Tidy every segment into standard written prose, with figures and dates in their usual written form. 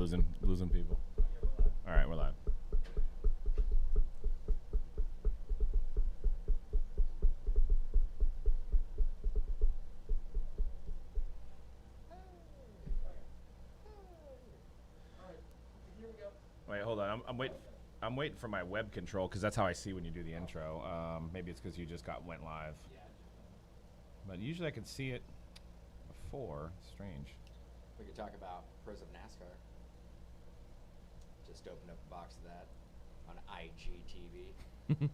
losing people. All right, we're live. Wait, hold on. I'm waiting for my web control because that's how I see when you do the intro. Maybe it's because you just went live. But usually I can see it before. Strange. We could talk about pros of NASCAR. Just open up a box of that on IGTV.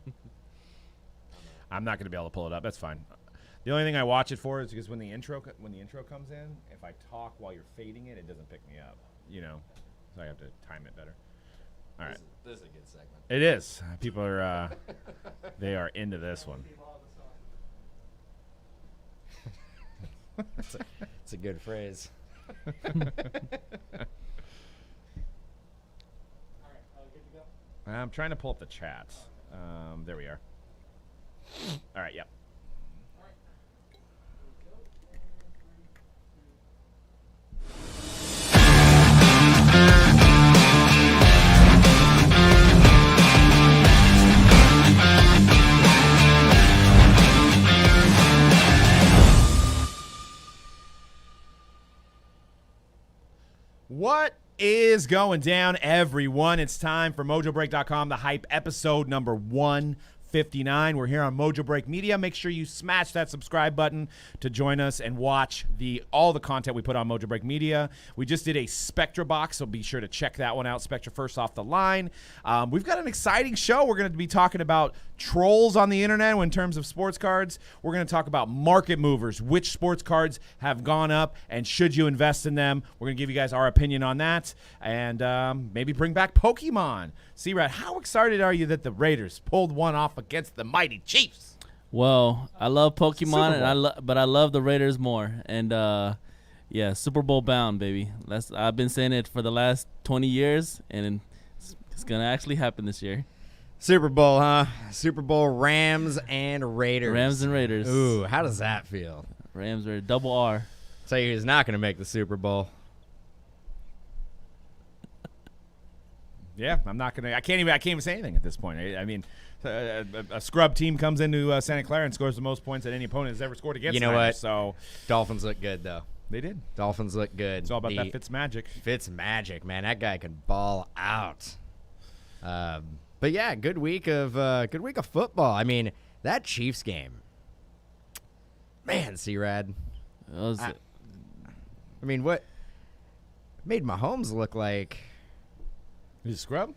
I'm not going to be able to pull it up. That's fine. The only thing I watch it for is because when the intro comes in, if I talk while you're fading it, it doesn't pick me up. You know, so I have to time it better. All right. This is a good segment. It is. People are they are into this one. It's a good phrase. I'm trying to pull up the chat. There we are. All right, yep. What is going down, everyone? It's time for Mojobreak.com, the hype episode number 159. We're here on Mojo Break Media. Make sure you smash that subscribe button to join us and watch all the content we put on Mojo Break Media. We just did a Spectra box, so be sure to check that one out. Spectra first off the line. We've got an exciting show. We're going to be talking about trolls on the internet in terms of sports cards. We're going to talk about market movers, which sports cards have gone up, and should you invest in them. We're going to give you guys our opinion on that, and maybe bring back Pokemon. C-Rat, how excited are you that the Raiders pulled one off against the mighty Chiefs? Well, I love Pokemon, but I love the Raiders more. And, yeah, Super Bowl bound, baby. I've been saying it for the last 20 years, and it's going to actually happen this year. Super Bowl, huh? Super Bowl Rams and Raiders. Rams and Raiders. Ooh, how does that feel? Rams are double R. Tell you who's not going to make the Super Bowl. Yeah, I'm not gonna. I can't even say anything at this point. I mean, a scrub team comes into Santa Clara and scores the most points that any opponent has ever scored against. You know Niners, what? So Dolphins look good though. They did. Dolphins look good. It's all about that Fitz magic. Fitz magic, man. That guy can ball out. But yeah, good week of football. I mean, that Chiefs game, man. C-Rad. I mean, what made Mahomes look like? He's a scrub?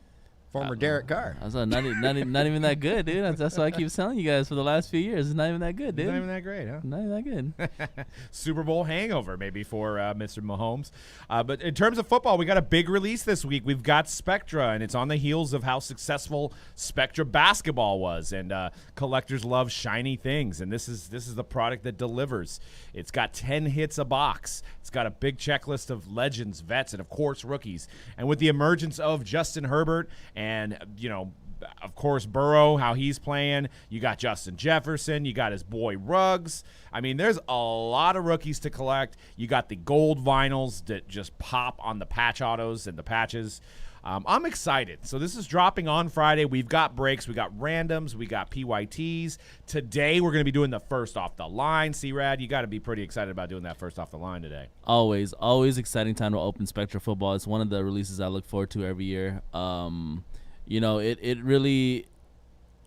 Former Derek Carr. I was not even that good, dude. That's why I keep telling you guys for the last few years. It's not even that good, dude. Not even that great, huh? Not even that good. Super Bowl hangover maybe for Mr. Mahomes. But in terms of football, we got a big release this week. We've got Spectra, and it's on the heels of how successful Spectra basketball was. And collectors love shiny things, and this is the product that delivers. It's got 10 hits a box. It's got a big checklist of legends, vets, and, of course, rookies. And with the emergence of Justin Herbert and, you know, of course, Burrow, how he's playing. You got Justin Jefferson. You got his boy Ruggs. I mean, there's a lot of rookies to collect. You got the gold vinyls that just pop on the patch autos and the patches. I'm excited. So this is dropping on Friday. We've got breaks. We got randoms. We got PYTs. Today, we're going to be doing the first off the line. C-Rad, you got to be pretty excited about doing that first off the line today. Always exciting time to open Spectra Football. It's one of the releases I look forward to every year. You know, it really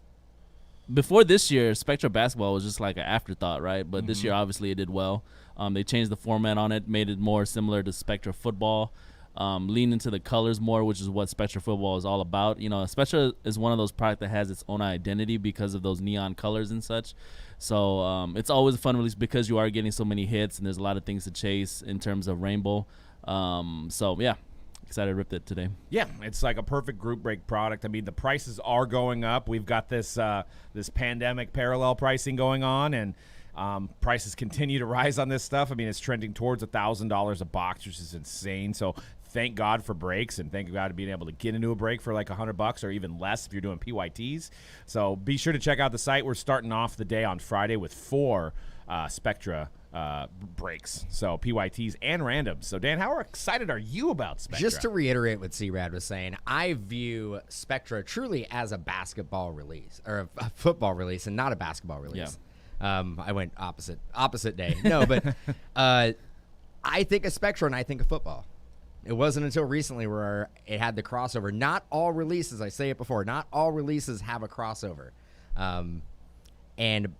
– before this year, Spectra Basketball was just like an afterthought, right? But this year, obviously, it did well. They changed the format on it, made it more similar to Spectra Football, leaned into the colors more, which is what Spectra Football is all about. You know, Spectra is one of those products that has its own identity because of those neon colors and such. So it's always a fun release because you are getting so many hits, and there's a lot of things to chase in terms of rainbow. So, yeah. Excited to rip it today. Yeah, it's like a perfect group break product. I mean, the prices are going up. We've got this this pandemic parallel pricing going on, and prices continue to rise on this stuff. I mean, it's trending towards $1,000 a box, which is insane. So thank God for breaks, and thank God for being able to get into a break for like $100 or even less if you're doing PYTs. So be sure to check out the site. We're starting off the day on Friday with 4 Spectra breaks. So PYTs and randoms. So Dan, how excited are you about Spectra? Just to reiterate what C-Rad was saying, I view Spectra truly as a basketball release or a football release and not a basketball release. I went opposite day. No, but I think of Spectra and I think of football. It wasn't until recently where it had the crossover. Not all releases, I say it before, not all releases have a crossover. And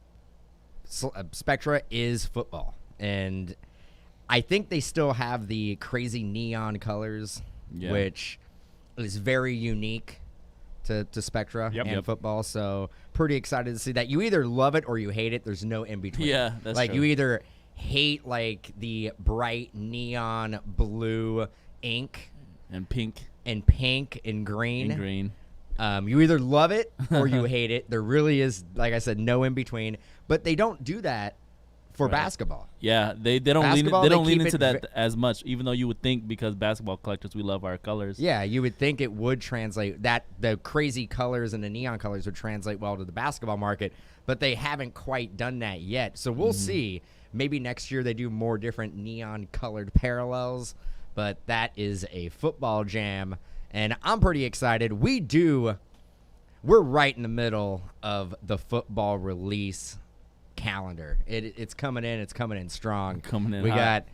Spectra is football. And I think they still have the crazy neon colors, which is very unique to Spectra and football. So pretty excited to see that. You either love it or you hate it. There's no in between. Yeah, that's like true. You either hate like the bright neon blue ink and pink and green. and green. You either love it or you hate it. There really is, like I said, no in between. But they don't do that for basketball. Yeah, they don't Basketball, lean keep into it that as much, even though you would think because basketball collectors, we love our colors. Yeah, you would think it would translate, that the crazy colors and the neon colors would translate well to the basketball market, but they haven't quite done that yet. So we'll see. Maybe next year they do more different neon colored parallels, but that is a football jam, and I'm pretty excited. We're right in the middle of the football release calendar. It's coming in. It's coming in strong. Coming in We hot.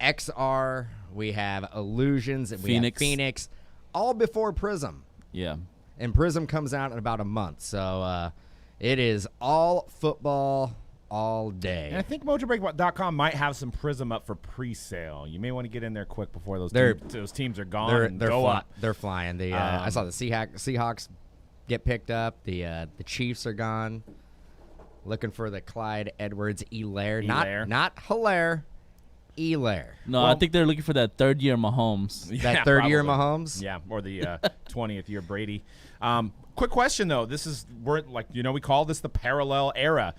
got XR. We have Illusions. And we have Phoenix. All before Prism. Yeah. And Prism comes out in about a month. So it is all football all day. And I think Mojobreak.com might have some Prism up for pre-sale. You may want to get in there quick before those teams are gone and go up. They're flying. I saw the Seahawks get picked up. The Chiefs are gone. Looking for the Clyde Edwards-Helaire. Not Hilaire. Helaire. No, I think they're looking for that third-year Mahomes. That third-year Mahomes? Yeah, or the 20th year Brady. Quick question, though. We call this the parallel era.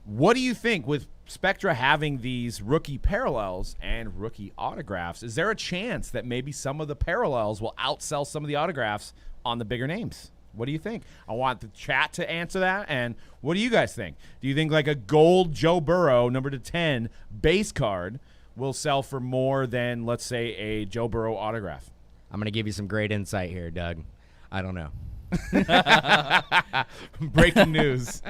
What do you think with Spectra having these rookie parallels and rookie autographs? Is there a chance that maybe some of the parallels will outsell some of the autographs on the bigger names? What do you think? I want the chat to answer that. And what do you guys think? Do you think like a gold Joe Burrow number to 10 base card will sell for more than, let's say, a Joe Burrow autograph? I'm going to give you some great insight here, Doug. I don't know. Breaking news.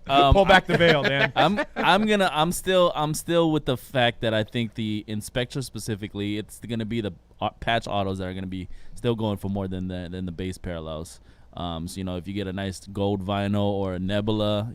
Pull back the veil, Dan. I'm still with the fact that I think in Spectra specifically, it's gonna be the patch autos that are gonna be still going for more than the base parallels. So if you get a nice gold vinyl or a Nebula,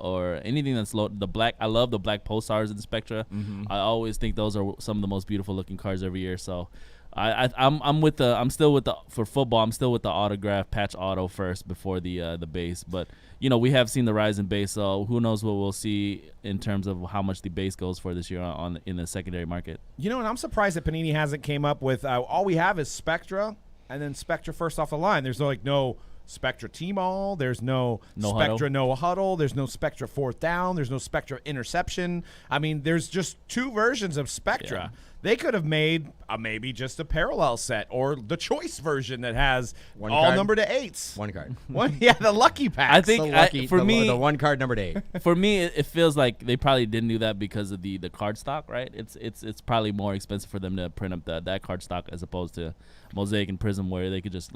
or anything that's the black. I love the black pulsars in Spectra. I always think those are some of the most beautiful looking cars every year. So I'm still with the for football. I'm still with the autograph patch auto first before the base. But we have seen the rise in base, so who knows what we'll see in terms of how much the base goes for this year in the secondary market. And I'm surprised that Panini hasn't came up with all we have is Spectra and then Spectra first off the line. There's no Spectra T-Mall. There's no Spectra huddle. No huddle. There's no Spectra fourth down. There's no Spectra interception. I mean, there's just two versions of Spectra. Yeah. They could have made maybe just a parallel set or the choice version that has all number to 8s. One card. The lucky pack. I think the one card number to 8. For me, it feels like they probably didn't do that because of the card stock, right? It's probably more expensive for them to print up that card stock as opposed to Mosaic and Prism where they could just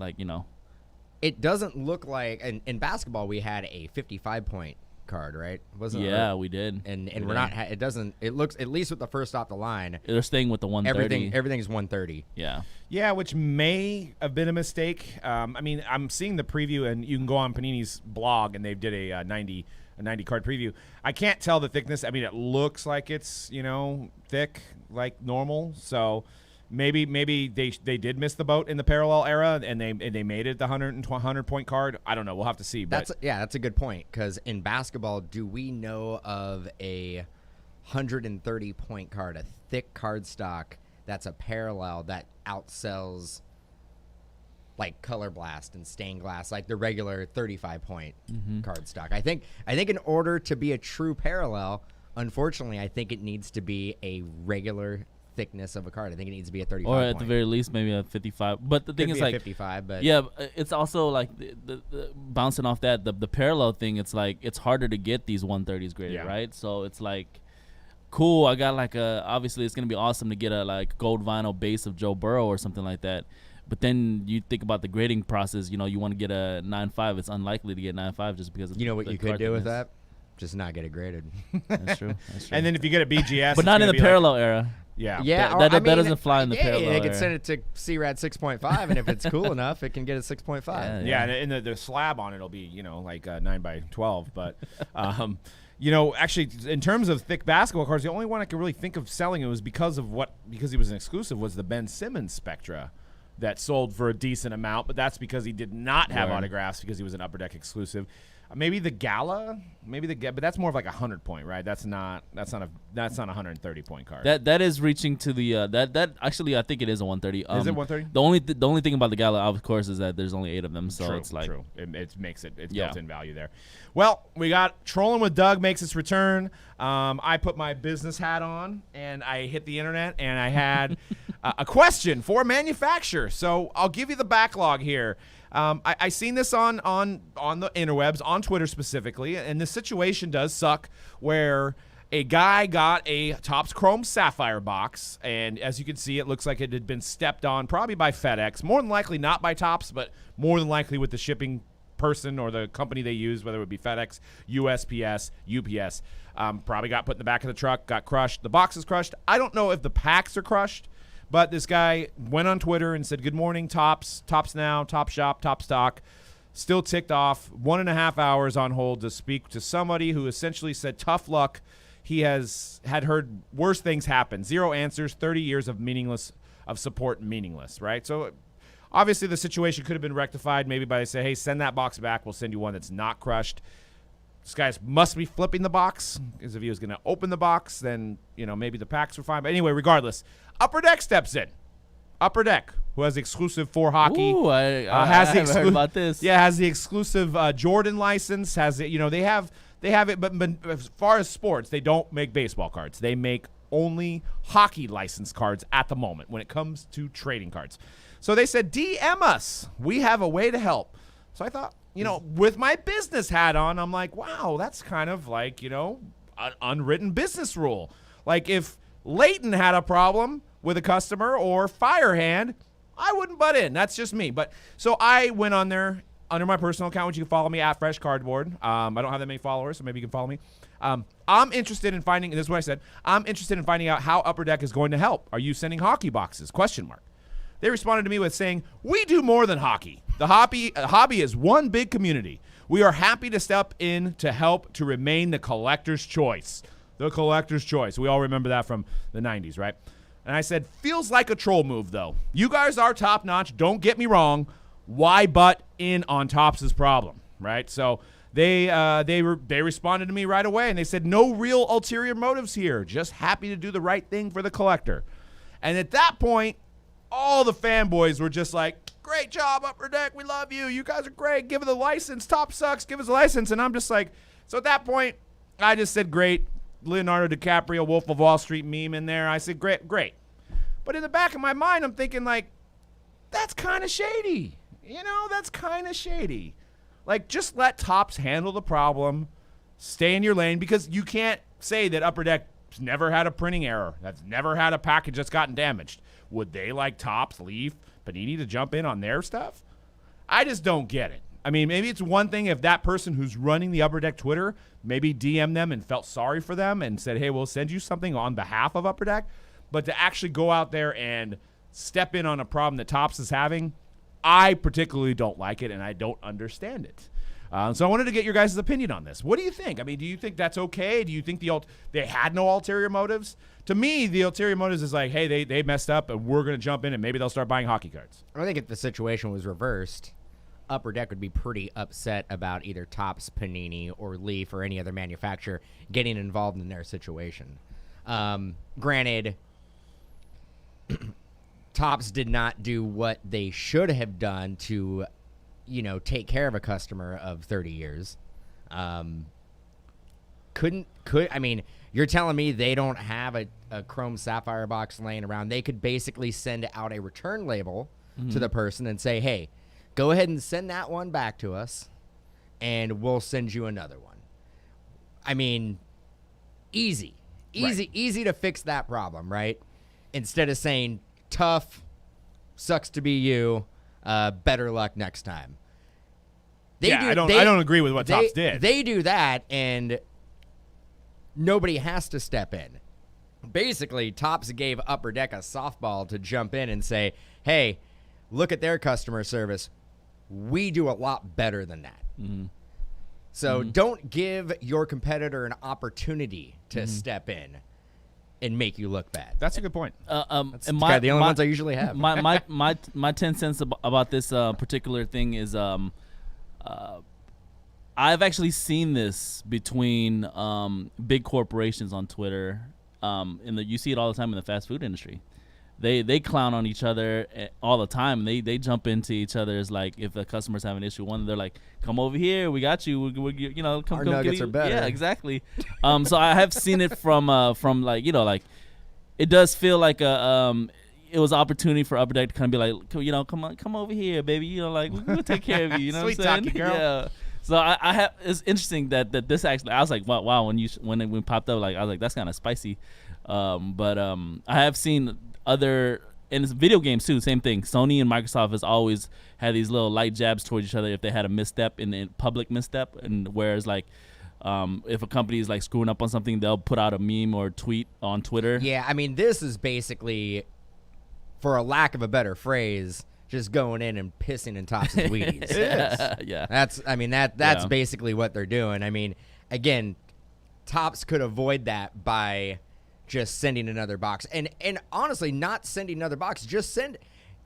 It doesn't look like in basketball we had a 55-point card, right? We did. And we're not. It doesn't. It looks, at least with the first off the line, they're staying with the 130. Everything is 130. Yeah, which may have been a mistake. I'm seeing the preview, and you can go on Panini's blog, and they did a 90 card preview. I can't tell the thickness. I mean, it looks like it's thick like normal. So maybe they did miss the boat in the parallel era, and they made it the 100 point card. I don't know. We'll have to see. That's a good point, because in basketball, do we know of a 130 point card, a thick card stock that's a parallel that outsells like Color Blast and Stained Glass, like the regular 35 point card stock? I think in order to be a true parallel, unfortunately, I think it needs to be a regular thickness of a card. I think it needs to be a 35 or at the very least maybe a 55. But the thing is, like 55, but yeah, it's also like the bouncing off that the parallel thing. It's like it's harder to get these 130s graded, right? So it's like cool. I got like obviously it's gonna be awesome to get a like gold vinyl base of Joe Burrow or something like that. But then you think about the grading process. You know, you want to get a 9.5. It's unlikely to get 9.5 just because of You know what the you could do with thickness. that? Just not get it graded. That's true. That's true. And then if you get a BGS, but not in the parallel era. Yeah. Yeah, That doesn't fly in the parallel They could era. send it to CRAD 6.5, and if it's cool enough, it can get a 6.5. Yeah, and the slab on it will be, like 9x12. But, actually, in terms of thick basketball cards, the only one I could really think of selling it was because he was an exclusive, was the Ben Simmons Spectra that sold for a decent amount. But that's because he did not have autographs because he was an Upper Deck exclusive. Maybe the Gala, but that's more of like 100-point, right? That's not a 130-point card. That is reaching to the that actually I think it is a 130. Is it 130? The only thing about the Gala, of course, is that there's only 8 of them, so True, it's like true. It makes it's built-in value there. Well, we got Trolling with Doug makes its return. I put my business hat on and I hit the internet and I had a question for a manufacturer. So I'll give you the backlog here. I seen this on the interwebs, on Twitter specifically, and the situation does suck where a guy got a Topps Chrome Sapphire box, and as you can see, it looks like it had been stepped on probably by FedEx, more than likely not by Topps, but more than likely with the shipping person or the company they use, whether it would be FedEx, USPS, UPS. Probably got put in the back of the truck, got crushed. The box is crushed. I don't know if the packs are crushed. But this guy went on Twitter and said, "Good morning, Topps, Topps Now, Top Shop, Top Stock." Still ticked off. 1.5 hours on hold to speak to somebody who essentially said, "Tough luck. He had heard worse things happen. 0 answers. 30 years of support meaningless." Right. So obviously the situation could have been rectified maybe by say, "Hey, send that box back. We'll send you one that's not crushed." This guy must be flipping the box, because if he was going to open the box, then maybe the packs were fine. But anyway, regardless, Upper Deck steps in. Upper Deck, who has exclusive for hockey, Ooh, I haven't heard about this. Yeah, has the exclusive Jordan license. Has it? They have it. But as far as sports, they don't make baseball cards. They make only hockey license cards at the moment when it comes to trading cards. So they said, DM us. We have a way to help. So I thought, with my business hat on, I'm like, wow, that's kind of like, an unwritten business rule. Like if Leighton had a problem with a customer or Firehand, I wouldn't butt in. That's just me. But so I went on there under my personal account, which you can follow me at Fresh Cardboard. I don't have that many followers, so maybe you can follow me. I'm interested in finding, and this is what I said, I'm interested in finding out how Upper Deck is going to help. Are you sending hockey boxes? ? They responded to me with saying, "We do more than hockey. The hobby is one big community. We are happy to step in to help to remain the collector's choice." The collector's choice. We all remember that from the 90s, right? And I said, "Feels like a troll move, though. You guys are top-notch. Don't get me wrong. Why butt in on Topps' problem?" Right? So they responded to me right away, and they said, "No real ulterior motives here. Just happy to do the right thing for the collector." And at that point, all the fanboys were just like, "Great job, Upper Deck. We love you. You guys are great. Give us the license. Top sucks. Give us a license." And I'm just like, so at that point, I just said, "Great." Leonardo DiCaprio, Wolf of Wall Street meme in there. I said, great. But in the back of my mind, I'm thinking, like, that's kind of shady. That's kind of shady. Like, just let Topps handle the problem. Stay in your lane, because you can't say that Upper Deck's never had a printing error. That's never had a package that's gotten damaged. Would they, like Topps, Leaf, Panini to jump in on their stuff? I just don't get it. I mean, maybe it's one thing if that person who's running the Upper Deck Twitter maybe DM them and felt sorry for them and said, "Hey, we'll send you something on behalf of Upper Deck." But to actually go out there and step in on a problem that Topps is having, I particularly don't like it, and I don't understand it. So I wanted to get your guys' opinion on this. What do you think? I mean, do you think that's okay? Do you think they had no ulterior motives? To me, the ulterior motives is like, hey, they messed up, and we're going to jump in, and maybe they'll start buying hockey cards. I think if the situation was reversed, Upper Deck would be pretty upset about either Topps, Panini, or Leaf, or any other manufacturer getting involved in their situation. Granted, Topps did not do what they should have done to, take care of a customer of 30 years. I mean, you're telling me they don't have a Chrome Sapphire box laying around. They could basically send out a return label to the person and say, "Hey, go ahead and send that one back to us, and we'll send you another one." I mean, easy. Easy to fix that problem, right? Instead of saying tough, sucks to be you, better luck next time. I don't agree with what Topps did. They do that, and nobody has to step in. Basically, Topps gave Upper Deck a softball to jump in and say, hey, look at their customer service. We do a lot better than that. Mm-hmm. So don't give your competitor an opportunity to step in and make you look bad. That's a good point. That's the only ones I usually have. My 10 cents about this particular thing is I've actually seen this between big corporations on Twitter. You see it all the time in the fast food industry. They clown on each other all the time. They jump into each other's, like, if the customers have an issue, they're like, come over here, we got you. Come Our come nuggets get are better. Yeah, exactly. So I have seen it from like, like, it does feel like it was an opportunity for Upper Deck to kind of be like, come over here, baby. Like, we'll take care of you. You know Sweet what I'm saying? talking girl. Yeah. So I have. It's interesting that this actually. I was like, wow. When it popped up, like, I was like, that's kind of spicy. But I have seen other, and it's video games too. Same thing. Sony and Microsoft has always had these little light jabs towards each other if they had a misstep in public misstep, and whereas like. If a company is like screwing up on something, they'll put out a meme or tweet on Twitter. Yeah, I mean, this is basically, for a lack of a better phrase, just going in and pissing in Topps' Wheaties. Yeah. That's basically what they're doing. I mean, again, Topps could avoid that by just sending another box, and honestly, not sending another box. Just send.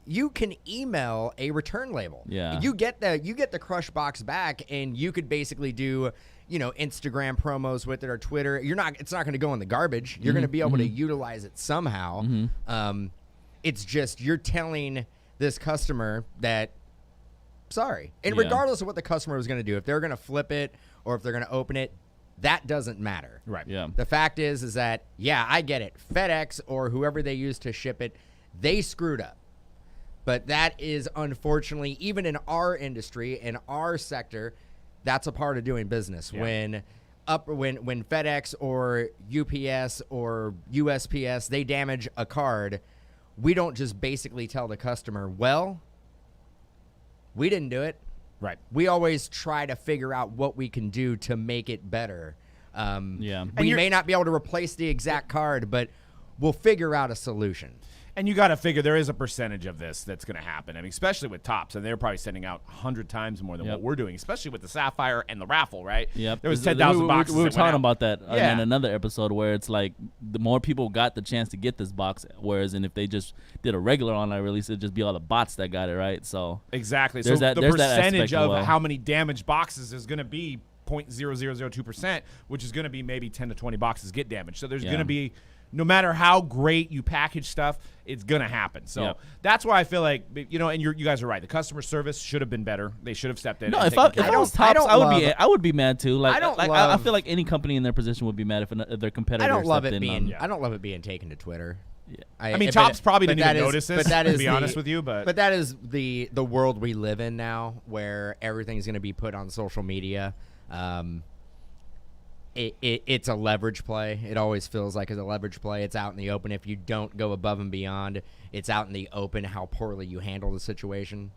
You can email a return label. Yeah. You get the crushed box back, and you could basically do, Instagram promos with it or Twitter. It's not going to go in the garbage. You're going to be able to utilize it somehow. It's just you're telling this customer that sorry. And regardless of what the customer was going to do, if they're going to flip it or if they're going to open it, that doesn't matter. Right. Yeah. The fact is that, I get it. FedEx or whoever they use to ship it, they screwed up. But that is, unfortunately, even in our industry, in our sector, that's a part of doing business. Yeah. When FedEx or UPS or USPS, they damage a card, we don't just basically tell the customer, well, we didn't do it. Right. We always try to figure out what we can do to make it better. We may not be able to replace the exact card, but we'll figure out a solution. And you got to figure there is a percentage of this that's going to happen. I mean, especially with Topps, and they're probably sending out 100 times more than what we're doing, especially with the Sapphire and the raffle, right? Yep. There was 10,000 boxes. We were that went talking out. about that in another episode where it's like the more people got the chance to get this box, whereas if they just did a regular online release, it'd just be all the bots that got it, right? So exactly. There's So that, the there's that percentage aspect of how many damaged boxes is going to be 0.0002%, which is going to be maybe 10 to 20 boxes get damaged. So there's going to be, no matter how great you package stuff, it's going to happen. So that's why I feel like, and you guys are right. The customer service should have been better. They should have stepped in. No, and if I taken care of was it. Topps, I would be mad too. Like, I love- feel like any company in their position would be mad if their competitor. I don't love it stepped in being. on- I don't love it being taken to Twitter. Yeah. I mean, Topps probably didn't even notice this, to be honest with you. But that is the world we live in now, where everything's going to be put on social media. It's a leverage play. It always feels like it's a leverage play. It's out in the open. If you don't go above and beyond, it's out in the open how poorly you handle the situation.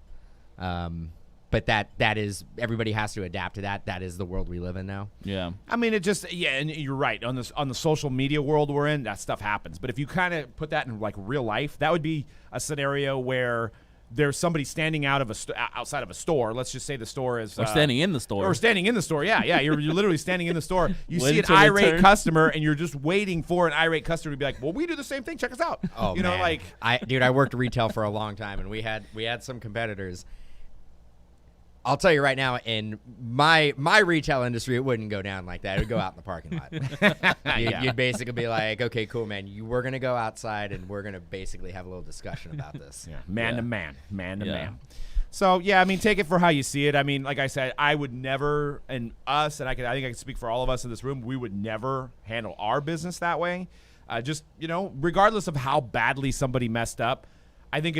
But that is, everybody has to adapt to that. That is the world we live in now. Yeah. I mean, it just, and you're right. On the social media world we're in, that stuff happens. But if you kind of put that in like real life, that would be a scenario where there's somebody standing outside of a store. Let's just say the store is... Or standing in the store. Or standing in the store, yeah. You're literally standing in the store. You see Waiting an to irate return. customer, and you're just waiting for an irate customer to be like, well, we do the same thing. Check us out. Oh, you know, man. like... I worked retail for a long time, and we had some competitors. I'll tell you right now, in my retail industry, it wouldn't go down like that. It would go out in the parking lot. You'd basically be like, okay, cool, man. We're going to go outside, and we're going to basically have a little discussion about this. Man to man. So, I mean, take it for how you see it. I mean, like I said, I would never, and us, and I think I can speak for all of us in this room, we would never handle our business that way. Just, regardless of how badly somebody messed up, I think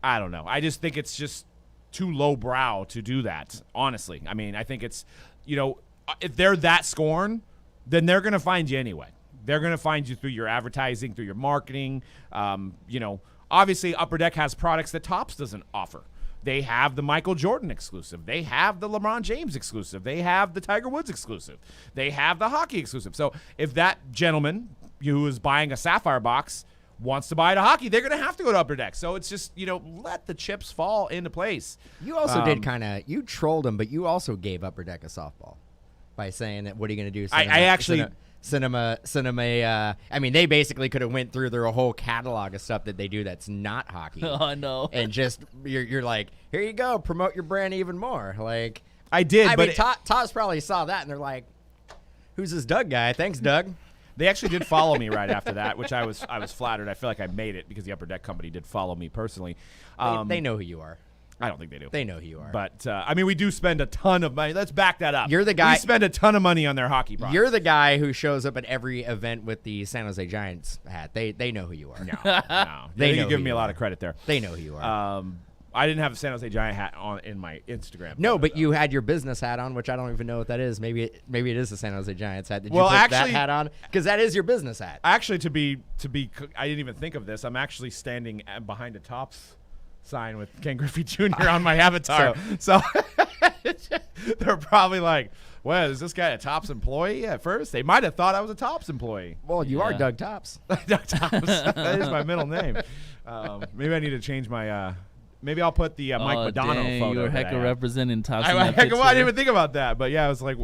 I don't know. I just think it's just too low brow to do that, honestly. I mean, I think it's, if they're that scorned, then they're going to find you anyway. they're going to find you through your advertising, through your marketing. Obviously, Upper Deck has products that Topps doesn't offer. They have the Michael Jordan exclusive. They have the LeBron James exclusive. They have the Tiger Woods exclusive. They have the hockey exclusive. So if that gentleman who is buying a Sapphire box wants to buy the hockey, they're going to have to go to Upper Deck. So it's just, let the chips fall into place. You also did you trolled him, but you also gave Upper Deck a softball by saying that, what are you going to do? Cinema. I mean, they basically could have went through their whole catalog of stuff that they do that's not hockey. Oh, I know. And just you're like, here you go, promote your brand even more. Like I did, I but mean, Todd's probably saw that and they're like, who's this Doug guy? Thanks, Doug. They actually did follow me right after that, which I was flattered. I feel like I made it because the Upper Deck company did follow me personally. They know who you are. I don't think they do. They know who you are. But, we do spend a ton of money. Let's back that up. You're the guy. We spend a ton of money on their hockey products. You're the guy who shows up at every event with the San Jose Giants hat. They know who you are. No. You're giving me a lot of credit there. They know who you are. I didn't have a San Jose Giant hat on in my Instagram. No, but you had your business hat on, which I don't even know what that is. Maybe it is the San Jose Giants hat. Did you put that hat on? Because that is your business hat. Actually, to be, I didn't even think of this. I'm actually standing behind a Topps sign with Ken Griffey Jr. on my avatar. So they're probably like, well, is this guy a Topps employee at first? They might have thought I was a Topps employee. Well, you are Doug Topps. Doug Topps. That is my middle name. Maybe I need to change my maybe I'll put the Mike Madonna photo. You were hecka representing Topps. I didn't even think about that. But yeah, I was like,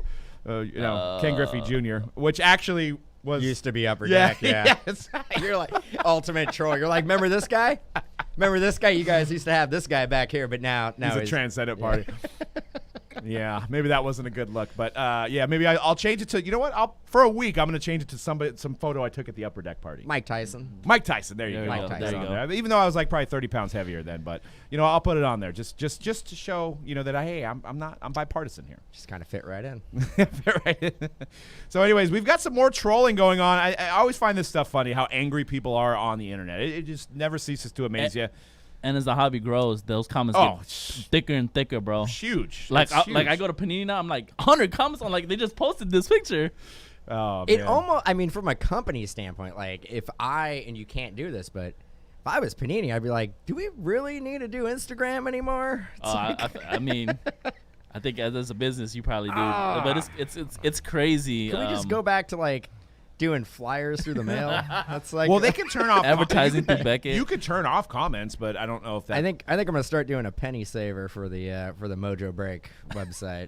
Ken Griffey Jr., which actually used to be Upper Deck. Yeah. Yes. You're like ultimate troll. You're like, remember this guy? Remember this guy? You guys used to have this guy back here, but now he's a transcendent party. Yeah, maybe that wasn't a good look, but maybe I'll change it to. You know what? For a week, I'm going to change it to some photo I took at the Upper Deck party. Mike Tyson. There you go. Mike Tyson. There you go. Even though I was like probably 30 pounds heavier then, but I'll put it on there just to show that I'm bipartisan here. Just kind of fit right in. So, anyways, we've got some more trolling going on. I always find this stuff funny, how angry people are on the internet. It just never ceases to amaze you. And as the hobby grows, those comments get thicker and thicker, bro. Huge. Like I go to Panini now, I'm like 100 comments on they just posted this picture. Oh, it almost. I mean, from a company standpoint, like and you can't do this, but if I was Panini, I'd be like, do we really need to do Instagram anymore? I mean, I think as a business, you probably do, but it's crazy. Can we just go back to doing flyers through the mail? That's like, well, they can turn off advertising through Beckett. You could turn off comments, but I don't know if that. I think I'm gonna start doing a penny saver for the Mojo Break website.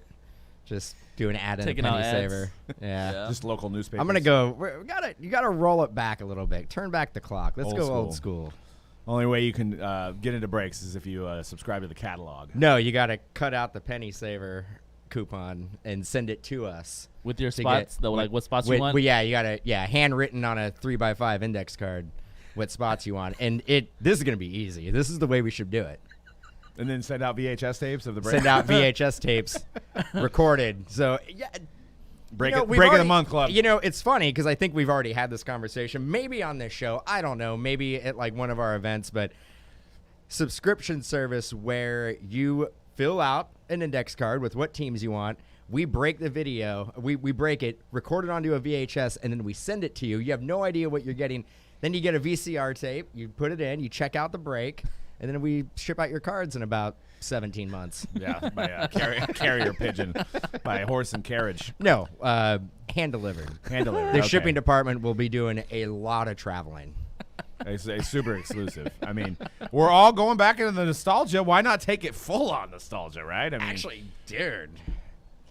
Just do an ad in a penny saver. Yeah. Just local newspapers. I'm gonna go. You gotta roll it back a little bit. Turn back the clock. Let's go old school. Only way you can get into breaks is if you subscribe to the catalog. No, you gotta cut out the penny saver coupon and send it to us with your spots. What spots you want? Well, yeah, you gotta handwritten on a 3x5 index card what spots you want, and this is gonna be easy. This is the way we should do it. And then send out VHS tapes of the break. Send out VHS tapes recorded. So yeah. Break of the month club. It's funny because I think we've already had this conversation. Maybe on this show, I don't know. Maybe at one of our events, but subscription service where you fill out an index card with what teams you want. We break the video. We break it, record it onto a VHS, and then we send it to you. You have no idea what you're getting. Then you get a VCR tape. You put it in. You check out the break, and then we ship out your cards in about 17 months. Yeah, by a carrier pigeon, by horse and carriage. No, hand delivered. Hand delivered. The shipping department will be doing a lot of traveling. It's super exclusive. I mean, we're all going back into the nostalgia. Why not take it full on nostalgia, right? I mean, actually, dude,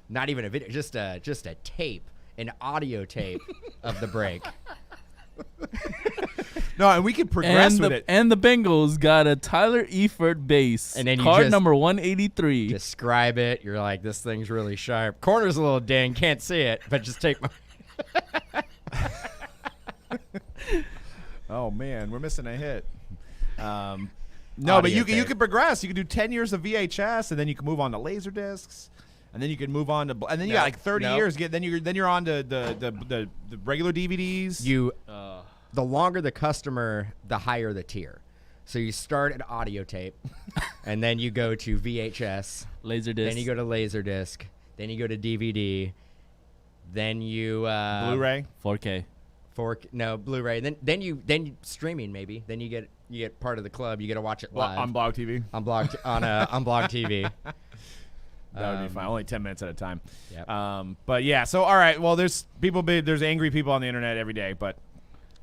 not even a video, just a tape, an audio tape of the break. No, and we can progress with it. And the Bengals got a Tyler Eifert base, and then card number 183. Describe it. You're like, this thing's really sharp. Corner's a little ding, can't see it, but just take my. Oh man, we're missing a hit. No, but you can progress. You can do 10 years of VHS, and then you can move on to laser discs, and then you can move on to, and then you got like 30 years. Then you're on to the regular DVDs. The longer the customer, the higher the tier. So you start at audio tape, and then you go to VHS, laser disc. Then you go to laser disc. Then you go to DVD. Then you Blu-ray, 4K. Blu-ray. Then you streaming maybe. Then you get part of the club. You get to watch it live on Blog TV. on Blog TV. That would be fine. Only 10 minutes at a time. Yep. But yeah, so all right. Well, there's angry people on the internet every day, but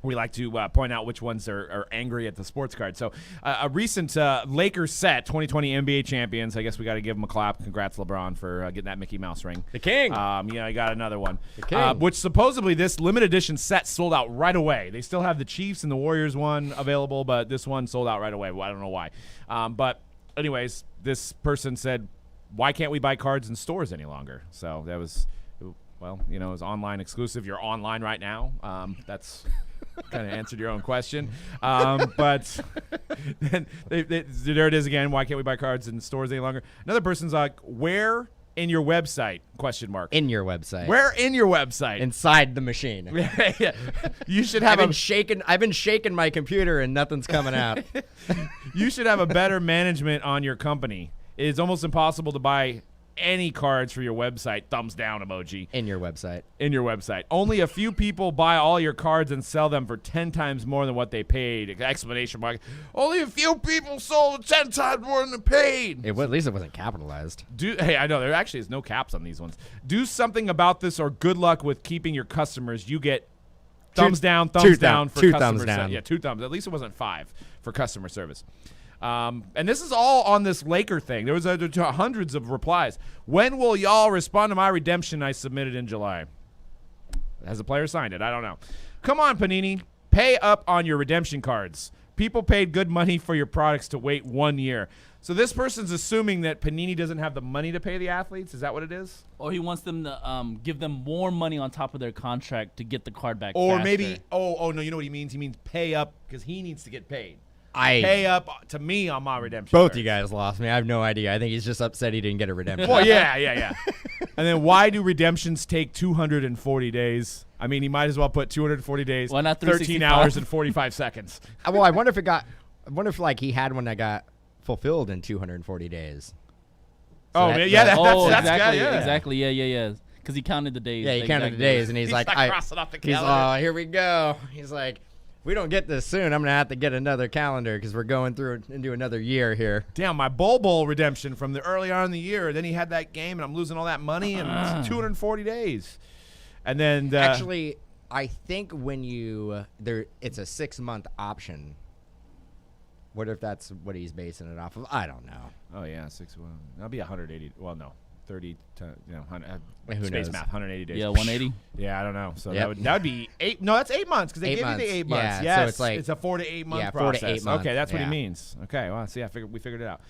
we like to point out which ones are angry at the sports card. So a recent Lakers set, 2020 NBA champions. I guess we got to give them a clap. Congrats, LeBron, for getting that Mickey Mouse ring. The king. I got another one. The king. Which supposedly this limited edition set sold out right away. They still have the Chiefs and the Warriors one available, but this one sold out right away. Well, I don't know why. But anyways, this person said, why can't we buy cards in stores any longer? So that was, well, it was online exclusive. You're online right now. That's kind of answered your own question. But then there it is again. Why can't we buy cards in stores any longer? Another person's like, where in your website? ? In your website. Where in your website? Inside the machine. Yeah. You should have I've been shaking my computer and nothing's coming out. You should have a better management on your company. It's almost impossible to buy any cards for your website. Thumbs down emoji. In your website. In your website. Only a few people buy all your cards and sell them for 10 times more than what they paid. Explanation mark. Only a few people sold 10 times more than they paid. At least it wasn't capitalized. Hey, I know there actually is no caps on these ones. Do something about this, or good luck with keeping your customers. You get thumbs down for customer thumbs down. Yeah, 2 thumbs. At least it wasn't 5 for customer service. And this is all on this Laker thing. There was hundreds of replies. When will y'all respond to my redemption I submitted in July? Has the player signed it? I don't know. Come on, Panini. Pay up on your redemption cards. People paid good money for your products to wait 1 year. So this person's assuming that Panini doesn't have the money to pay the athletes. Is that what it is? Or he wants them to give them more money on top of their contract to get the card back Or faster. maybe, no, you know what he means? He means pay up because he needs to get paid. Pay up to me on my redemption. Both cards. you guys lost me. I have no idea. I think he's just upset he didn't get a redemption. Well, yeah. And then why do redemptions take 240 days? I mean, he might as well put 240 days, why not 13 hours and 45 seconds. Well, I wonder if he had one that got fulfilled in 240 days. So that's exactly, yeah. exactly, yeah. Because he counted the days. Yeah, he counted the days, and he's like, crossing off the calendar. Here we go. He's like, we don't get this soon. I'm going to have to get another calendar because we're going through into another year here. Damn, my Bowl redemption from the early on in the year. Then he had that game, and I'm losing all that money, and it's 240 days. And then actually, I think when it's a 6-month option. What if that's what he's basing it off of? I don't know. Oh yeah, 6. Well, that'll be 180. Well, no, 30. Who space knows? math. 180 days. Yeah, 180. Yeah, I don't know. So Yep. that would be 8. No, that's 8 months because they 8 give months. you the 8 months. Yeah, Yes, so it's like it's a 4 to 8 month 4 to 8 process. months. Okay, that's what he Yeah. means. Okay, well, see, we figured it out.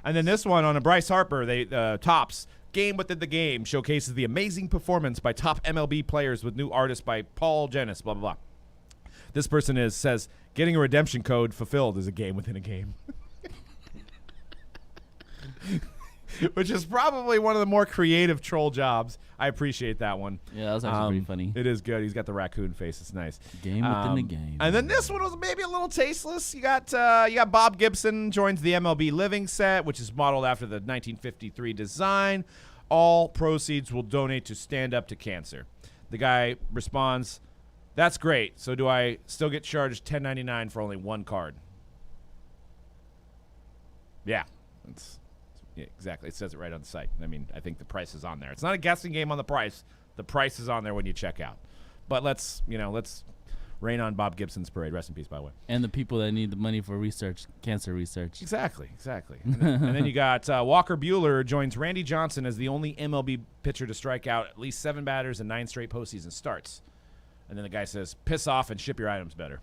And then this one on a Bryce Harper, Tops Game Within the Game showcases the amazing performance by top MLB players with new artists by Paul Genis. Blah blah blah. This person says getting a redemption code fulfilled is a game within a game. Which is probably one of the more creative troll jobs. I appreciate that one. Yeah, that was actually pretty funny. It is good. He's got the raccoon face. It's nice. Game within the game. And then this one was maybe a little tasteless. You got Bob Gibson joins the MLB Living set, which is modeled after the 1953 design. All proceeds will donate to Stand Up to Cancer. The guy responds, "That's great. So do I still get charged $10.99 for only one card?" Yeah. Yeah, exactly. It says it right on the site. I mean, I think the price is on there. It's not a guessing game on the price. The price is on there when you check out. But let's rain on Bob Gibson's parade. Rest in peace, by the way. And the people that need the money for research, cancer research. Exactly. And then you got Walker Bueller joins Randy Johnson as the only MLB pitcher to strike out at least 7 batters in 9 straight postseason starts. And then the guy says, "Piss off and ship your items better."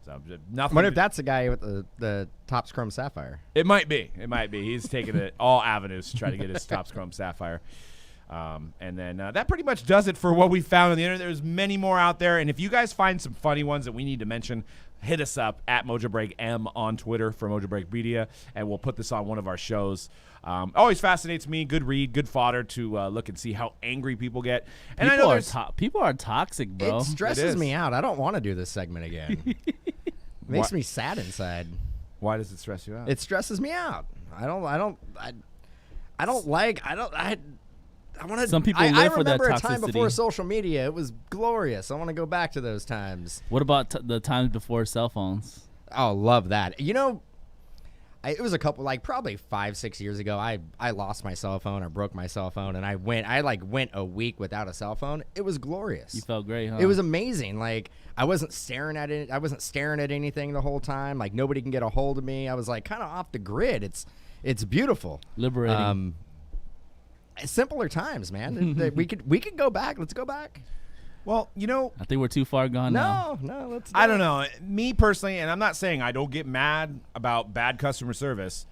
So nothing. What if that's the guy with the Topps Chrome Sapphire? It might be. He's taking it all avenues to try to get his Topps Chrome Sapphire. And then that pretty much does it for what we found on the internet. There's many more out there. And if you guys find some funny ones that we need to mention, hit us up at Mojobreak M on Twitter for Mojobreak Media, and we'll put this on one of our shows. Always fascinates me. Good read, good fodder to look and see how angry people get. And People are toxic, bro. It stresses me out. I don't want to do this segment again. Makes me sad inside. Why does it stress you out? It stresses me out. I want to. Some people I live for that remember a time before toxicity. social media. It was glorious. I want to go back to those times. What about the times before cell phones? Oh, love that. You know, it was a couple, like probably 5-6 years ago. I lost my cell phone or broke my cell phone, and I went a week without a cell phone. It was glorious. You felt great, huh? It was amazing. Like I wasn't staring at it. I wasn't staring at anything the whole time. Like nobody can get a hold of me. I was like kind of off the grid. It's beautiful. liberating. Simpler times, man. we could go back. Let's go back. Well, you know, I think we're too far gone now. No. Let's. I don't know. Me personally, and I'm not saying I don't get mad about bad customer service,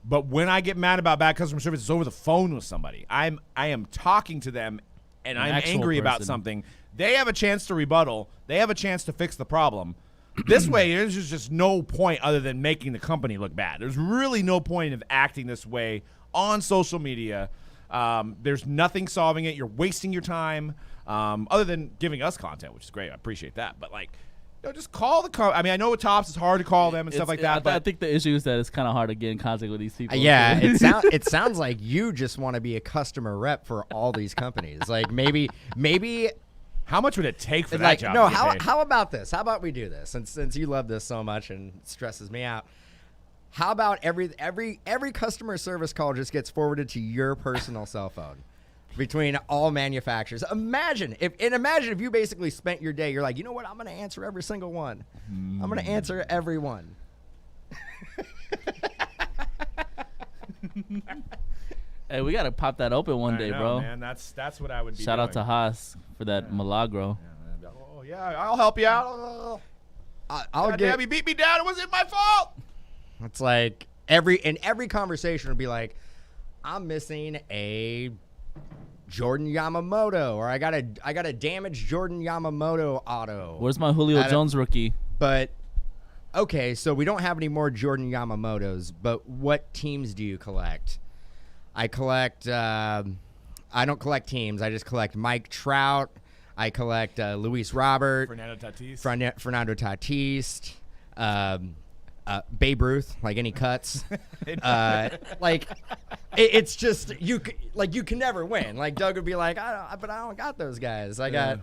but when I get mad about bad customer service, it's over the phone with somebody. I am talking to them, and I'm actual angry about person. something. They have a chance to rebuttal. They have a chance to fix the problem. This way, there's just no point other than making the company look bad. There's really no point of acting this way on social media. There's nothing solving it. You're wasting your time. Other than giving us content, which is great. I appreciate that. But, like, you know, just call the I mean, I know with Tops it's hard to call them and stuff like that. I But think the issue is that it's kind of hard to get in contact with these people. Yeah, it sounds like you just want to be a customer rep for all these companies. Like maybe how much would it take for that like job? no. to get paid? How about this? How about we do this? Since you love this so much and it stresses me out. How about every customer service call just gets forwarded to your personal cell phone? Between all manufacturers. Imagine if you basically spent your day, you're like, you know what, I'm going to answer every single one. I'm going to answer every one. Hey, we got to pop that open one I day, know, bro. man. That's what I would be Shout out to doing. Haas for that Milagro. Oh, yeah, I'll help you out. I'll God get. damn, he beat me down. It wasn't my fault. It's like every conversation would be like, I'm missing a Jordan Yamamoto, or I got a damaged Jordan Yamamoto auto. Where's my Julio Jones rookie? But okay, so we don't have any more Jordan Yamamotos. But what teams do you collect? I collect. I don't collect teams. I just collect Mike Trout. I collect Luis Robert, Fernando Tatis. Fernando Tatis. Babe Ruth, like any cuts, like it's just you can never win. Like Doug would be like, but I don't got those guys. I got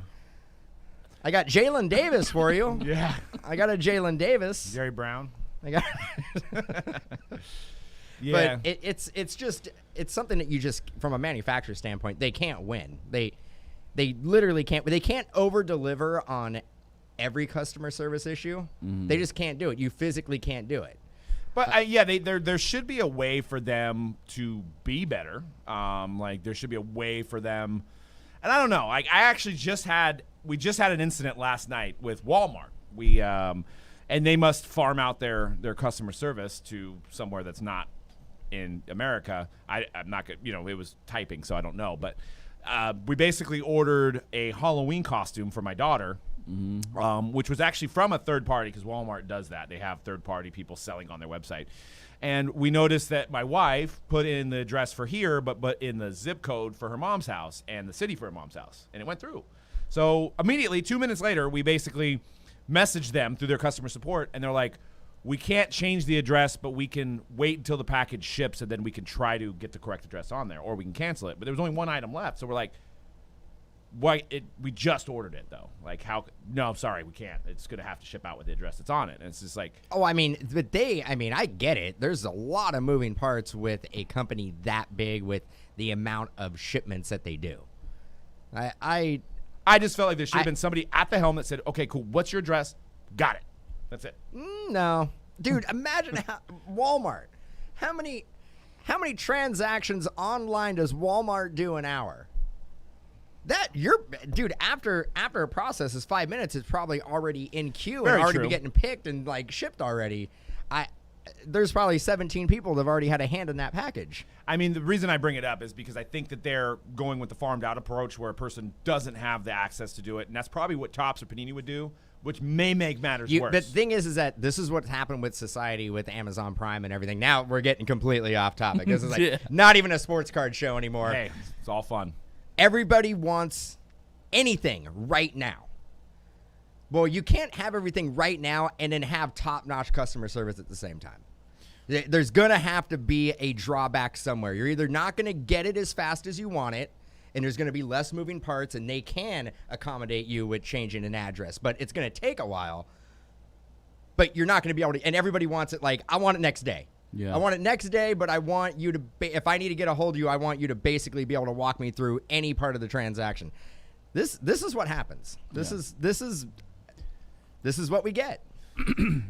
Jalen Davis for you. Yeah. I got a Jalen Davis. Jerry Brown. I got. Yeah. But it's just something that you just from a manufacturer standpoint they can't win. They literally can't. They can't over deliver on every customer service issue. They just can't do it. You physically can't do it. But yeah, there should be a way for them to be better. Like there should be a way for them, and I don't know. Like we just had an incident last night with Walmart. And they must farm out their customer service to somewhere that's not in America. I'm not good. It was typing, so I don't know. But we basically ordered a Halloween costume for my daughter. Which was actually from a third party because Walmart does that. They have third party people selling on their website. And we noticed that my wife put in the address for here, but in the zip code for her mom's house and the city for her mom's house. And it went through. So immediately, 2 minutes later, we basically messaged them through their customer support. And they're like, we can't change the address, but we can wait until the package ships and then we can try to get the correct address on there or we can cancel it. But there was only one item left. So we're like, we just ordered it though. Like how? No, I'm sorry, we can't. It's gonna have to ship out with the address that's on it. And it's just like, Oh, I mean, I get it. There's a lot of moving parts with a company that big with the amount of shipments that they do. I just felt like there should have been somebody at the helm that said, okay, cool, what's your address? Got it. That's it. No, dude. Imagine Walmart. How many transactions online does Walmart do an hour? Dude, after a process is 5 minutes, it's probably already in queue Very and already true. be getting picked and like shipped already. There's probably 17 people that have already had a hand in that package. I mean, the reason I bring it up is because I think that they're going with the farmed out approach where a person doesn't have the access to do it. And that's probably what Topps or Panini would do, which may make matters worse. The thing is that this is what's happened with society with Amazon Prime and everything. Now we're getting completely off topic. This is like Yeah. not even a sports card show anymore. Hey, it's all fun. Everybody wants anything right now. Well, you can't have everything right now and then have top-notch customer service at the same time. There's going to have to be a drawback somewhere. You're either not going to get it as fast as you want it, and there's going to be less moving parts, and they can accommodate you with changing an address, but it's going to take a while. But you're not going to be able to, and everybody wants it like, I want it next day. Yeah. I want it next day, but I want you to, if I need to get a hold of you, I want you to basically be able to walk me through any part of the transaction. This is what happens. This is what we get.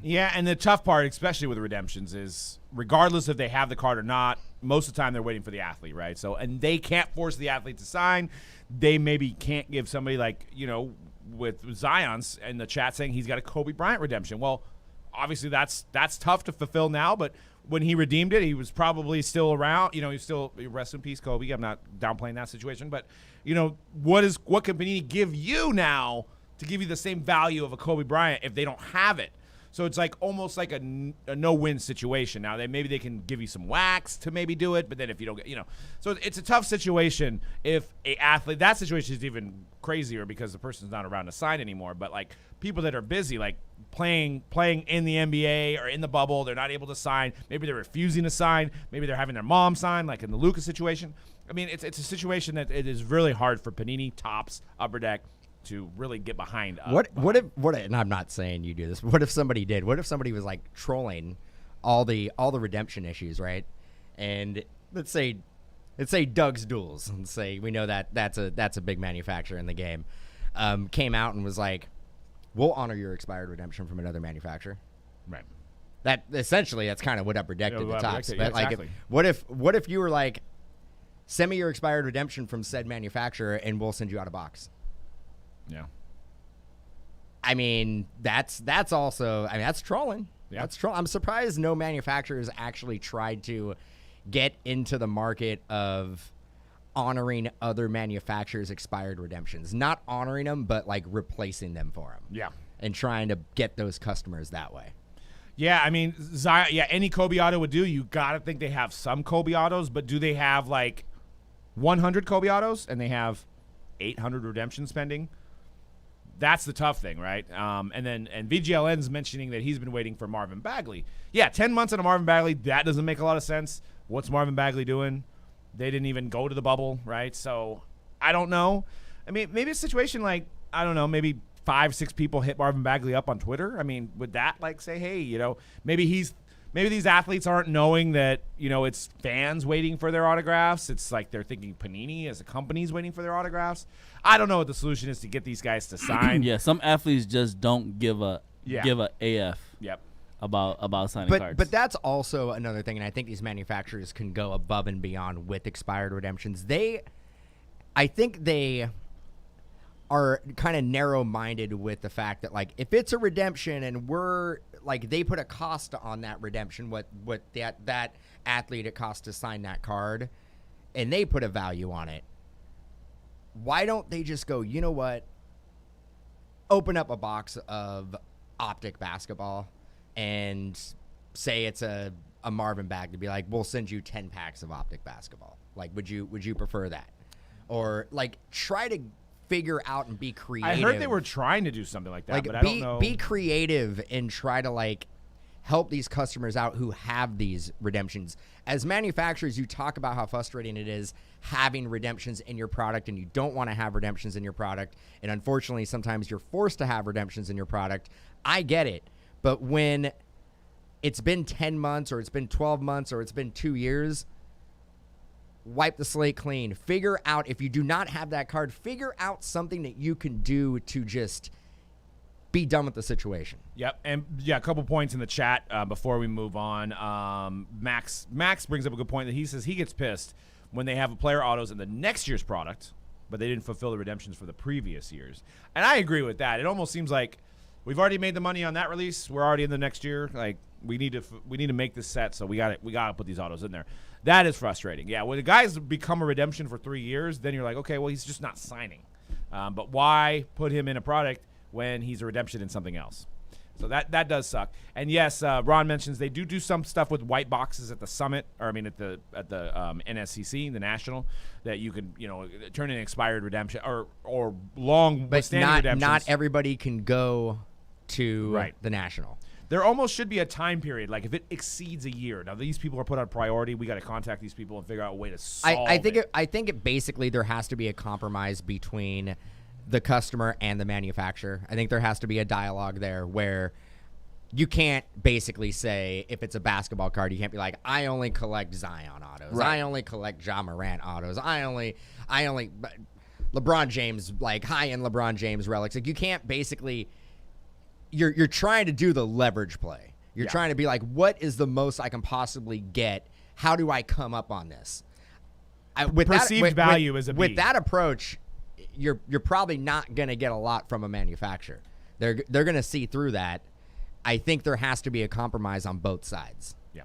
Yeah, and the tough part, especially with redemptions, is regardless if they have the card or not, most of the time they're waiting for the athlete, right? So, and they can't force the athlete to sign. They maybe can't give somebody like, with Zion's in the chat saying he's got a Kobe Bryant redemption. Well, obviously that's tough to fulfill now, but when he redeemed it, he was probably still around. He's still, rest in peace, Kobe. I'm not downplaying that situation, but what can Panini give you now to give you the same value of a Kobe Bryant if they don't have it? So it's like almost like a no-win situation. Now maybe they can give you some wax to maybe do it, but then if you don't get, so it's a tough situation if a athlete. That situation is even crazier because the person's not around to sign anymore. But like people that are busy, like playing in the NBA or in the bubble, they're not able to sign. Maybe they're refusing to sign. Maybe they're having their mom sign, like in the Lucas situation. I mean, it's a situation that it is really hard for Panini, Topps, Upper Deck to really get behind. What if and I'm not saying you do this, but what if somebody did? What if somebody was like trolling all the redemption issues, right? And let's say Doug's Duels, and say we know that's a big manufacturer in the game, came out and was like, we'll honor your expired redemption from another manufacturer. Right. That essentially that's kind of what Upper Deck did to Topps. Yeah, But exactly. like what if you were like, send me your expired redemption from said manufacturer and we'll send you out a box. Yeah. I mean, that's also, that's trolling. Yeah. That's trolling. I'm surprised no manufacturers actually tried to get into the market of honoring other manufacturers' expired redemptions. Not honoring them, but like replacing them for them. Yeah. And trying to get those customers that way. Yeah, I mean, Zion, any Kobe auto would do. You got to think they have some Kobe autos, but do they have like 100 Kobe autos and they have 800 redemptions pending? That's the tough thing, right? And VGLN's mentioning that he's been waiting for Marvin Bagley. Yeah, 10 months on a Marvin Bagley, that doesn't make a lot of sense. What's Marvin Bagley doing? They didn't even go to the bubble, right? So I don't know. I mean, maybe a situation like, I don't know, maybe 5-6 people hit Marvin Bagley up on Twitter. I mean, would that like say, hey, maybe these athletes aren't knowing that, it's fans waiting for their autographs. It's like they're thinking Panini as a company's waiting for their autographs. I don't know what the solution is to get these guys to sign. Yeah, some athletes just don't give a AF. Yep. About signing cards. But that's also another thing, and I think these manufacturers can go above and beyond with expired redemptions. I think they are kind of narrow-minded with the fact that, like, if it's a redemption and we're like they put a cost on that redemption, what that athlete it costs to sign that card, and they put a value on it. Why don't they just go, you know what? Open up a box of Optic basketball and say it's a Marvin bag to be like, we'll send you 10 packs of Optic basketball. Like, would you prefer that? Or like try to figure out and be creative. I heard they were trying to do something like that, like, but I don't know. Be creative and try to like help these customers out who have these redemptions. As manufacturers, you talk about how frustrating it is having redemptions in your product, and you don't want to have redemptions in your product. And unfortunately, sometimes you're forced to have redemptions in your product. I get it. But when it's been 10 months or it's been 12 months or it's been 2 years, wipe the slate clean. Figure out, if you do not have that card, figure out something that you can do to just be done with the situation. Yep, and a couple points in the chat before we move on. Max brings up a good point that he says he gets pissed when they have a player autos in the next year's product, but they didn't fulfill the redemptions for the previous years. And I agree with that. It almost seems like we've already made the money on that release. We're already in the next year. Like we need to make this set, so we got to put these autos in there. That is frustrating. Yeah, when the guys become a redemption for 3 years, then you're like, okay, well he's just not signing. But why put him in a product when he's a redemption in something else? So that does suck. And yes, Ron mentions they do some stuff with white boxes at the summit, or I mean at the NSCC, the national, that you can turn in expired redemption or long but standing redemptions. not everybody can go to Right. the national. there almost should be a time period. Like if it exceeds a year, now these people are put on priority. We got to contact these people and figure out a way to solve it. I think it basically there has to be a compromise between the customer and the manufacturer. I think there has to be a dialogue there where you can't basically say, if it's a basketball card, you can't be like, I only collect Zion autos. Right. I only collect Ja Morant autos. I only LeBron James, like high-end LeBron James relics. Like you can't basically, you're trying to do the leverage play. You're trying to be like, what is the most I can possibly get? How do I come up on this? Perceived value is a with B. that approach, you're probably not going to get a lot from a manufacturer. They're going to see through that. I think there has to be a compromise on both sides. Yeah.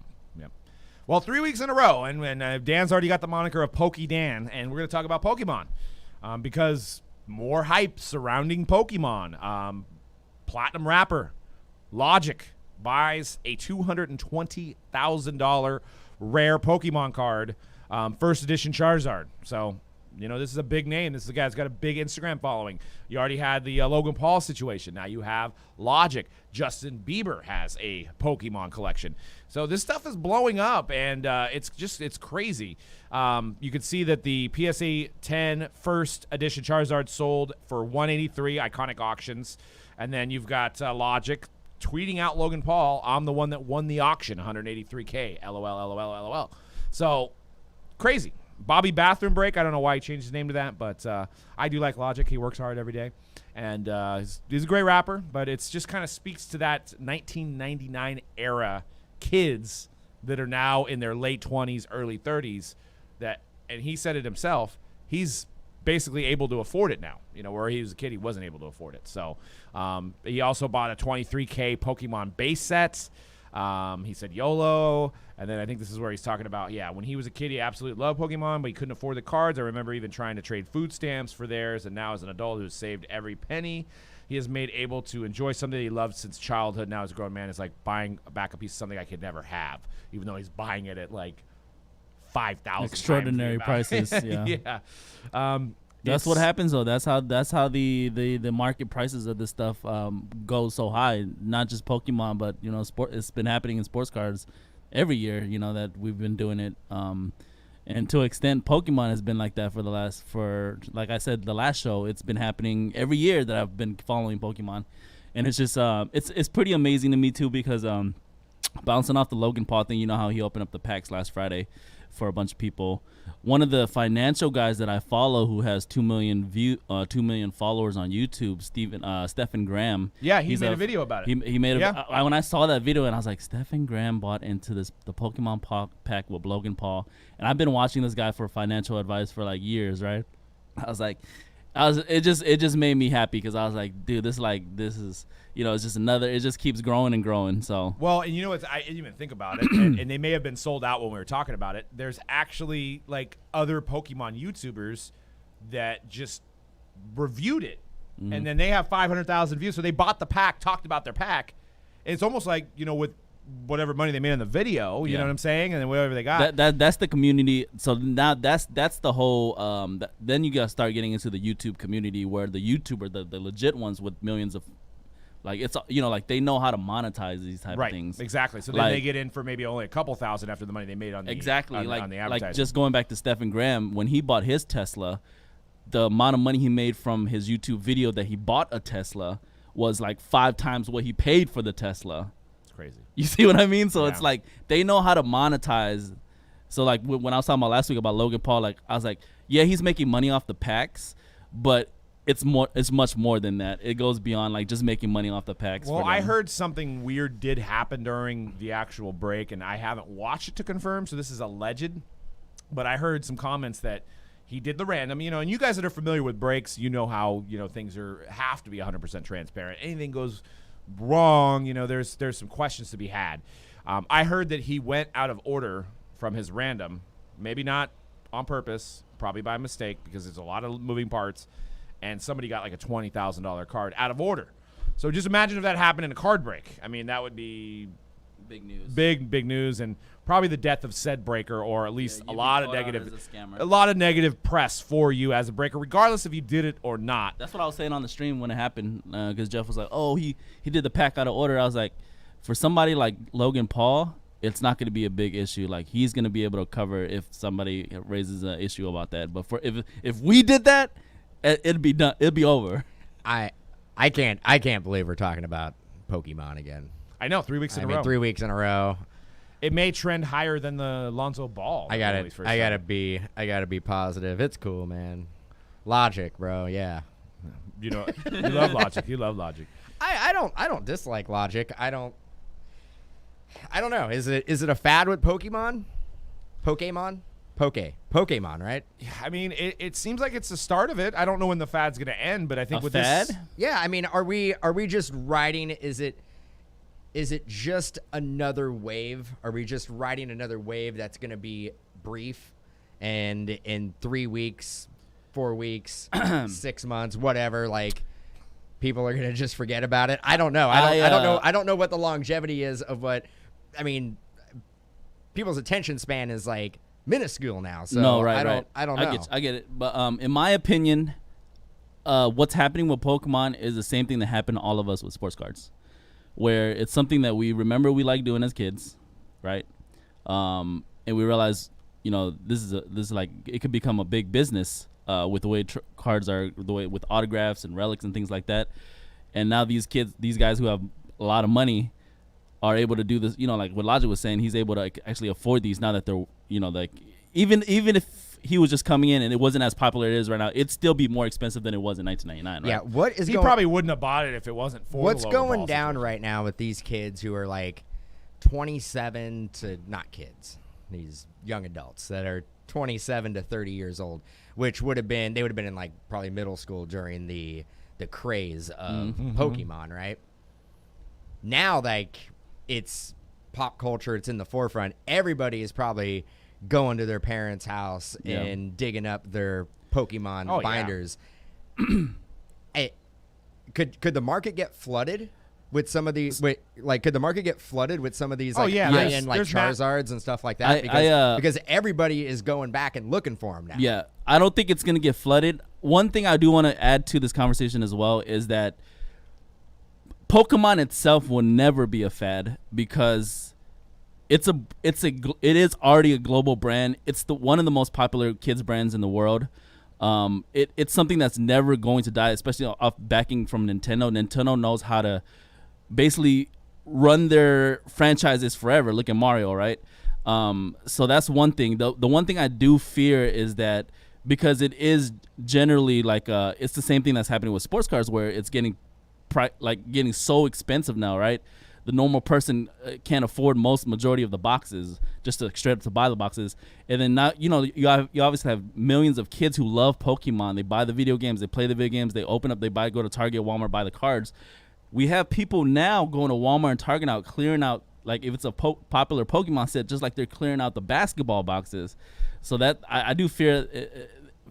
Well, 3 weeks in a row, and Dan's already got the moniker of Pokey Dan, and we're going to talk about Pokemon because more hype surrounding Pokemon. Platinum rapper Logic buys a $220,000 rare Pokemon card, first edition Charizard. So, this is a big name. This is a guy that's got a big Instagram following. You already had the Logan Paul situation. Now you have Logic. Justin Bieber has a Pokemon collection. So this stuff is blowing up, and it's crazy. You can see that the PSA 10 first edition Charizard sold for $183, iconic auctions. And then you've got Logic tweeting out Logan Paul, I'm the one that won the auction, $183K, LOL, LOL, LOL. So crazy. Bobby Bathroom Break, I don't know why he changed his name to that, but I do like Logic. He works hard every day. And he's a great rapper, but it's just kind of speaks to that 1999 era kids that are now in their late 20s, early 30s. And he said it himself, he's basically able to afford it now. Where he was a kid, he wasn't able to afford it. So he also bought a $23K Pokemon base set. He said YOLO, and then I think this is where he's talking about, when he was a kid, he absolutely loved Pokemon, but he couldn't afford the cards. I remember even trying to trade food stamps for theirs, and now as an adult who's saved every penny, he has made able to enjoy something that he loved since childhood. Now as a grown man, it's like buying back a piece of something I could never have, even though he's buying it at like 5,000 extraordinary prices. Yeah. That's what happens though. That's how the market prices of this stuff go so high. Not just Pokemon, but it's been happening in sports cards every year. That we've been doing it. And to an extent, Pokemon has been like that for like I said the last show. It's been happening every year that I've been following Pokemon, and it's just it's pretty amazing to me too because bouncing off the Logan Paul thing, how he opened up the packs last Friday for a bunch of people. One of the financial guys that I follow who has 2 million followers on YouTube, Stephen Graham. Yeah, he made a video about it. He made when I saw that video and I was like, Stephen Graham bought into the Pokemon pack with Logan Paul, and I've been watching this guy for financial advice for like years, right? It just made me happy because I was like, dude, this is it's just it just keeps growing and growing. So well, and I didn't even think about it, and they may have been sold out when we were talking about it. There's actually like other Pokemon YouTubers that just reviewed it, and then they have 500,000 views. So they bought the pack, talked about their pack. And it's almost like with whatever money they made in the video, you know what I'm saying, and then whatever they got. That's the community. So now that's the whole. Then you gotta start getting into the YouTube community where the YouTuber, the legit ones with millions of, like it's like they know how to monetize these type of things. Exactly. So then they get in for maybe only a couple thousand after the money they made on the on the advertising. Like just going back to Stephen Graham, when he bought his Tesla, the amount of money he made from his YouTube video that he bought a Tesla was like 5 times what he paid for the Tesla. Crazy. You see what I mean? So it's like they know how to monetize. So like when I was talking about last week about Logan Paul, like I was like, yeah, he's making money off the packs, but it's much more than that. It goes beyond like just making money off the packs. Well, I heard something weird did happen during the actual break, and I haven't watched it to confirm, so this is alleged. But I heard some comments that he did the random, and you guys that are familiar with breaks, how things have to be 100% transparent. Anything goes wrong, there's some questions to be had. I heard that he went out of order from his random, maybe not on purpose, probably by mistake because there's a lot of moving parts, and somebody got like a $20,000 card out of order. So just imagine if that happened in a card break. I mean, that would be big news. Big news, and probably the death of said breaker, or at least a lot of negative press for you as a breaker, regardless if you did it or not. That's what I was saying on the stream when it happened, because Jeff was like, "Oh, he did the pack out of order." I was like, For somebody like Logan Paul, it's not going to be a big issue. Like, he's going to be able to cover if somebody raises an issue about that. But for if we did that, it'd be done. It'd be over. I can't believe we're talking about Pokemon again. I know, 3 weeks in a row. 3 weeks in a row. It may trend higher than the Lonzo Ball. I gotta be positive. It's cool, man. Logic, bro. Yeah. You know, you love Logic. You love Logic. I don't dislike Logic. I don't know. Is it a fad with Pokemon? Pokemon, right? Yeah, I mean, it seems like it's the start of it. I don't know when the fad's going to end, but I think A with fad? this, Yeah, I mean, are we just riding? Is it just another wave? Are we just riding another wave that's going to be brief, and in 3 weeks, 4 weeks, 6 months, whatever, like people are going to just forget about it? I don't know. I don't know what the longevity is of what. I mean, people's attention span is like minuscule now. So No, right, I don't know. I get it. But in my opinion, what's happening with Pokemon is the same thing that happened to all of us with sports cards, where it's something that we remember we like doing as kids, right? And we realize, you know, this is like, it could become a big business with the way cards are, the way with autographs and relics and things like that. And now these guys who have a lot of money are able to do this, you know, like what Logic was saying, he's able to actually afford these now that they're, you know, like even if he was just coming in and it wasn't as popular as it is right now, it'd still be more expensive than it was in 1999, right? Yeah, he probably wouldn't have bought it if it wasn't for what's the Logan going Paul down situation. right now with these kids who are like 27 to not kids, these young adults that are 27 to 30 years old, which they would have been in like probably middle school during the craze of Pokemon, right? Now, like, it's pop culture, it's in the forefront. Everybody is probably going to their parents' house and digging up their Pokemon binders. Could the market get flooded with some of these? Could the market get flooded with some of these high-end like Charizards and stuff like that? Because everybody is going back and looking for them now. Yeah, I don't think it's gonna get flooded. One thing I do want to add to this conversation as well is that Pokemon itself will never be a fad because it is already a global brand. It's one of the most popular kids brands in the world. It's something that's never going to die, especially off backing from Nintendo. Nintendo knows how to basically run their franchises forever. Look at Mario, right? So that's one thing. The one thing I do fear is that because it is generally like it's the same thing that's happening with sports cars where it's getting so expensive now, right? The normal person can't afford majority of the boxes just to straight up to buy the boxes. And then now, you know, you obviously have millions of kids who love Pokemon. They buy the video games, they play the video games, they open up, go to Target, Walmart, buy the cards. We have people now going to Walmart and Target out, clearing out, like if it's a popular Pokemon set, just like they're clearing out the basketball boxes. So that I do fear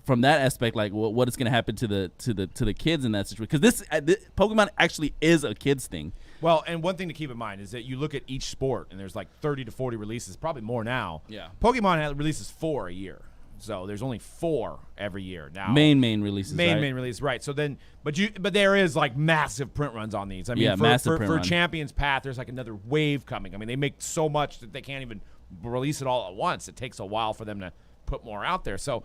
from that aspect, like what is going to happen to the kids in that situation? Because this Pokemon actually is a kids thing. Well, and one thing to keep in mind is that you look at each sport, and there's like 30 to 40 releases, probably more now. Yeah. Pokemon releases 4 a year, so there's only 4 every year now. Main releases. Main release, right? So then, but there is like massive print runs on these. I mean, for Champions Path, there's like another wave coming. I mean, they make so much that they can't even release it all at once. It takes a while for them to put more out there. So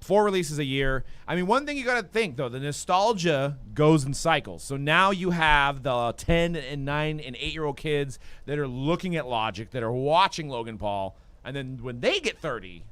4 releases a year. I mean, one thing you got to think though, the nostalgia goes in cycles. So now you have the 10 and 9 and 8-year-old kids that are looking at Logic, that are watching Logan Paul, and then when they get 30,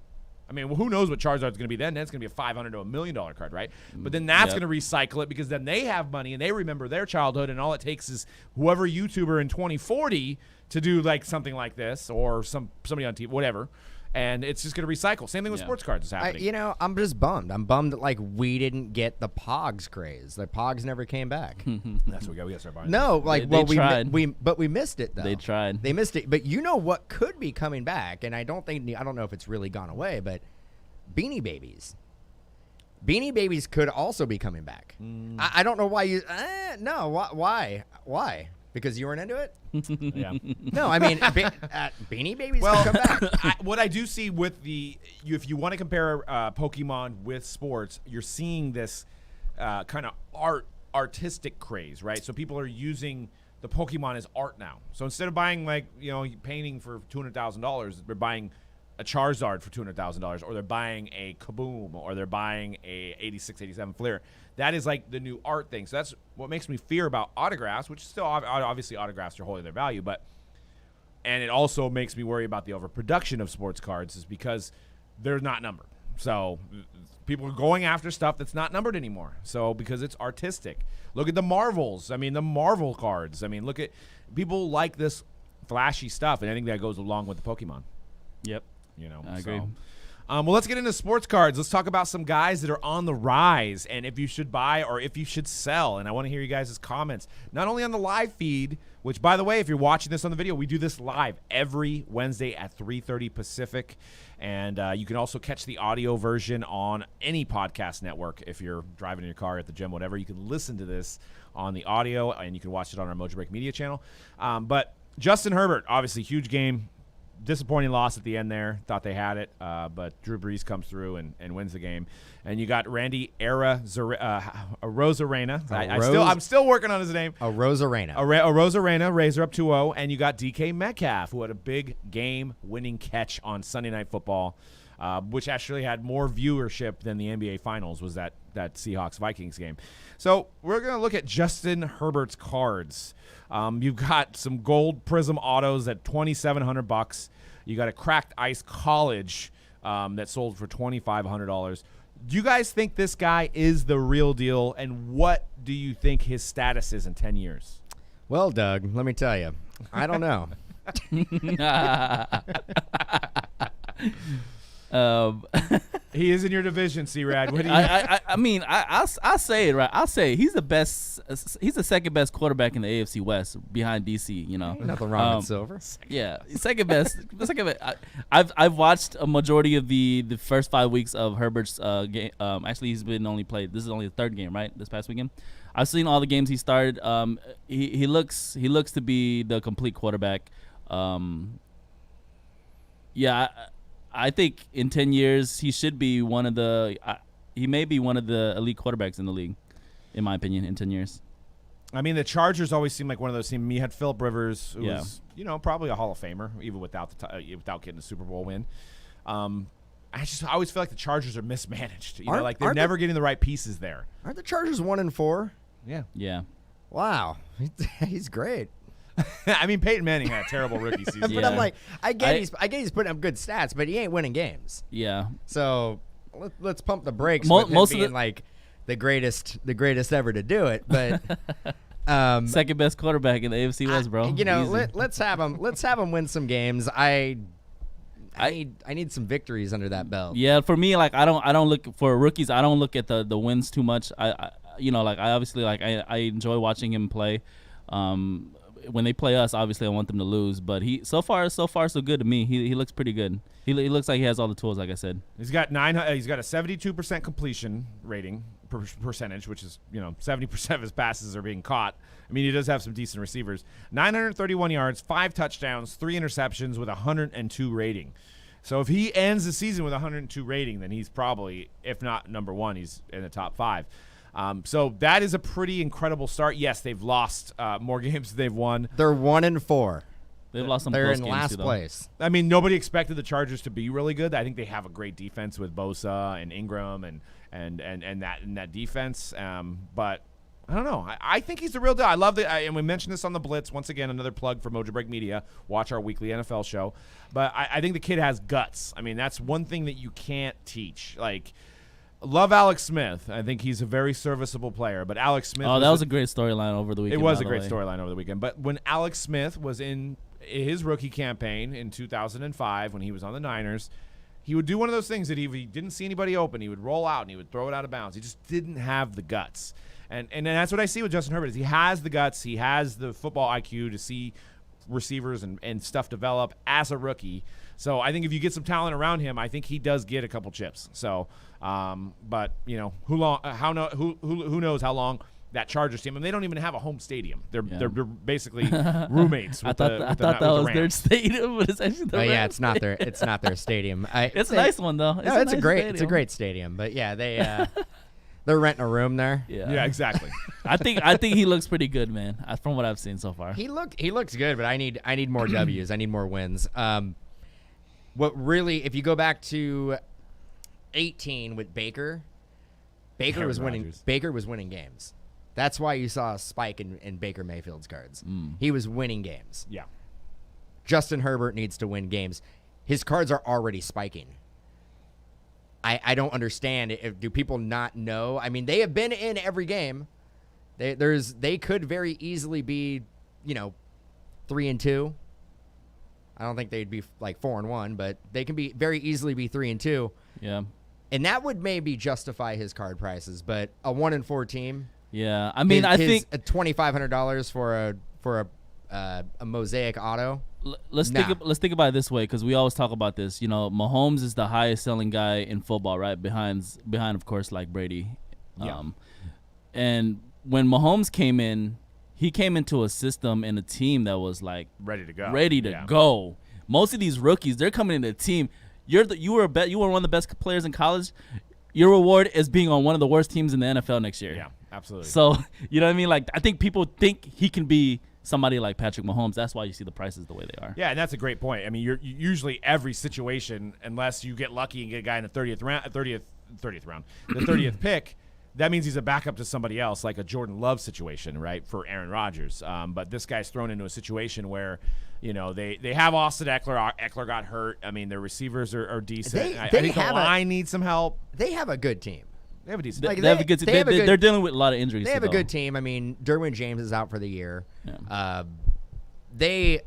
I mean, who knows what Charizard's going to be then? That's going to be a $500 to $1 million card, right? But then that's going to recycle it because then they have money and they remember their childhood, and all it takes is whoever YouTuber in 2040 to do like something like this, or somebody on TV, whatever. And it's just going to recycle. Same thing with sports cards is happening. I'm just bummed. I'm bummed that like we didn't get the Pogs craze. The Pogs never came back. That's what we got to start buying. No, like they tried. But we missed it though. They tried. They missed it. But you know what could be coming back, and I don't know if it's really gone away, but Beanie Babies. Beanie Babies could also be coming back. I don't know why you. No, why? Because you weren't into it? Yeah. No, I mean, Beanie Babies can come back. What I do see with if you want to compare Pokemon with sports, you're seeing this kind of artistic craze, right? So people are using the Pokemon is art now. So instead of buying painting for $200,000, they're buying a Charizard for $200,000, or they're buying a Kaboom, or they're buying a 86, 87 Flair. That is like the new art thing. So that's what makes me fear about autographs, which is still obviously autographs are holding their value, and it also makes me worry about the overproduction of sports cards, is because they're not numbered. So people are going after stuff that's not numbered anymore. So because it's artistic. Look at the Marvels. I mean, the Marvel cards. I mean, look at people like this flashy stuff, and I think that goes along with the Pokemon. Yep. I agree. Well, let's get into sports cards. Let's talk about some guys that are on the rise, and if you should buy or if you should sell. And I want to hear you guys' comments, not only on the live feed, which, by the way, if you're watching this on the video, we do this live every Wednesday at 3:30 Pacific. And you can also catch the audio version on any podcast network. If you're driving in your car, at the gym, whatever, you can listen to this on the audio, and you can watch it on our Mojo Break media channel. But Justin Herbert, obviously, huge game. Disappointing loss at the end there. Thought they had it, but Drew Brees comes through and wins the game. And you got Randy Arozarena. I'm still working on his name. Arozarena. Arozarena, Razor up 2-0. And you got DK Metcalf, who had a big game-winning catch on Sunday Night Football, which actually had more viewership than the NBA Finals, was that Seahawks-Vikings game. So we're going to look at Justin Herbert's cards. You've got some gold Prism autos at $2,700. You got a cracked ice college that sold for $2,500. Do you guys think this guy is the real deal, and what do you think his status is in 10 years? Well, Doug, let me tell you, I don't know. He is in your division, C-Rad. What do you? I mean, I'll say it right. I'll say he's the best. He's the second best quarterback in the AFC West behind DC. Nothing wrong with Silver. Yeah, second best. I've watched a majority of the first 5 weeks of Herbert's game. Actually, he's been only played. This is only the third game, right? This past weekend. I've seen all the games he started. He looks to be the complete quarterback. Yeah. I think in 10 years he should be one of the he may be one of the elite quarterbacks in the league, in my opinion, in 10 years. I mean, the Chargers always seem like one of those teams. You had Phillip Rivers, who was probably a Hall of Famer, even without getting a Super Bowl win. I always feel like the Chargers are mismanaged. They're never getting the right pieces there. Aren't the Chargers 1-4? Yeah. Wow, he's great. I mean, Peyton Manning had a terrible rookie season. But I'm like, I get he's putting up good stats, but he ain't winning games. Yeah. So let's pump the brakes. With him being like the greatest ever to do it. But second best quarterback in the AFC West, bro. Let's have him win some games. I need some victories under that belt. Yeah, for me, like I don't look for rookies. I don't look at the wins too much. I enjoy watching him play. When they play us, obviously I want them to lose, but so far so good to me. He looks pretty good. He looks like he has all the tools, like I said. He's got a 72% completion rating percentage, which is 70% of his passes are being caught. I mean, he does have some decent receivers. 931 yards, 5 touchdowns, 3 interceptions with 102 rating. So if he ends the season with 102 rating, then he's probably, if not number one, he's in the top 5. So that is a pretty incredible start. Yes, they've lost more games than they've won. They're 1-4. They've lost some. They're close in games last too, place. I mean, nobody expected the Chargers to be really good. I think they have a great defense with Bosa and Ingram and that defense. But I don't know. I think he's the real deal. I love and we mentioned this on the Blitz. Once again, another plug for Mojo Break Media. Watch our weekly NFL show. But I think the kid has guts. I mean, that's one thing that you can't teach. Love Alex Smith. I think he's a very serviceable player. But Alex Smith. Oh, that was a great storyline over the weekend. It was a great storyline over the weekend. But when Alex Smith was in his rookie campaign in 2005, when he was on the Niners, he would do one of those things that if he didn't see anybody open, he would roll out and he would throw it out of bounds. He just didn't have the guts. And that's what I see with Justin Herbert. Is he has the guts. He has the football IQ to see receivers and stuff develop as a rookie. So I think if you get some talent around him, I think he does get a couple chips. So, but who knows how long that Chargers team? And they don't even have a home stadium. They're basically roommates. I thought that was their stadium, but it's actually the Rams it's not their it's not their stadium. It's a nice one though. It's a great stadium. But yeah, They're renting a room there. Yeah, exactly. I think he looks pretty good, man. From what I've seen so far. He looks good, but I need more W's. I need more wins. What really, if you go back to 18 with Baker was winning. Rodgers. Baker was winning games. That's why you saw a spike in Baker Mayfield's cards. He was winning games. Yeah. Justin Herbert needs to win games. His cards are already spiking. I don't understand. Do people not know? I mean, they have been in every game. They could very easily be, 3-2. I don't think they'd be like 4-1, but they can be very easily be 3-2. Yeah. And that would maybe justify his card prices, but a 1-4 team. Yeah. I mean, I think $2,500 for a mosaic auto. Let's think about it this way, because we always talk about this. Mahomes is the highest selling guy in football, right? Behind of course, like Brady. Yeah. And when Mahomes came in, he came into a system and a team that was like Ready to go. Go. Most of these rookies, they're coming into a team. You were one of the best players in college. Your reward is being on one of the worst teams in the NFL next year. Yeah, absolutely. So you know what I mean? Like, I think people think he can be somebody like Patrick Mahomes. That's why you see the prices the way they are. Yeah, and that's a great point. I mean, you're usually every situation, unless you get lucky and get a guy in the 30th round, the 30th pick, that means he's a backup to somebody else, like a Jordan Love situation, right, for Aaron Rodgers. But this guy's thrown into a situation where, they have Austin Eckler. Eckler got hurt. I mean, their receivers are decent. I think the line needs some help. They have a good team. They have a decent They have a good team. They're dealing with a lot of injuries. They have a good team. I mean, Derwin James is out for the year. Yeah. They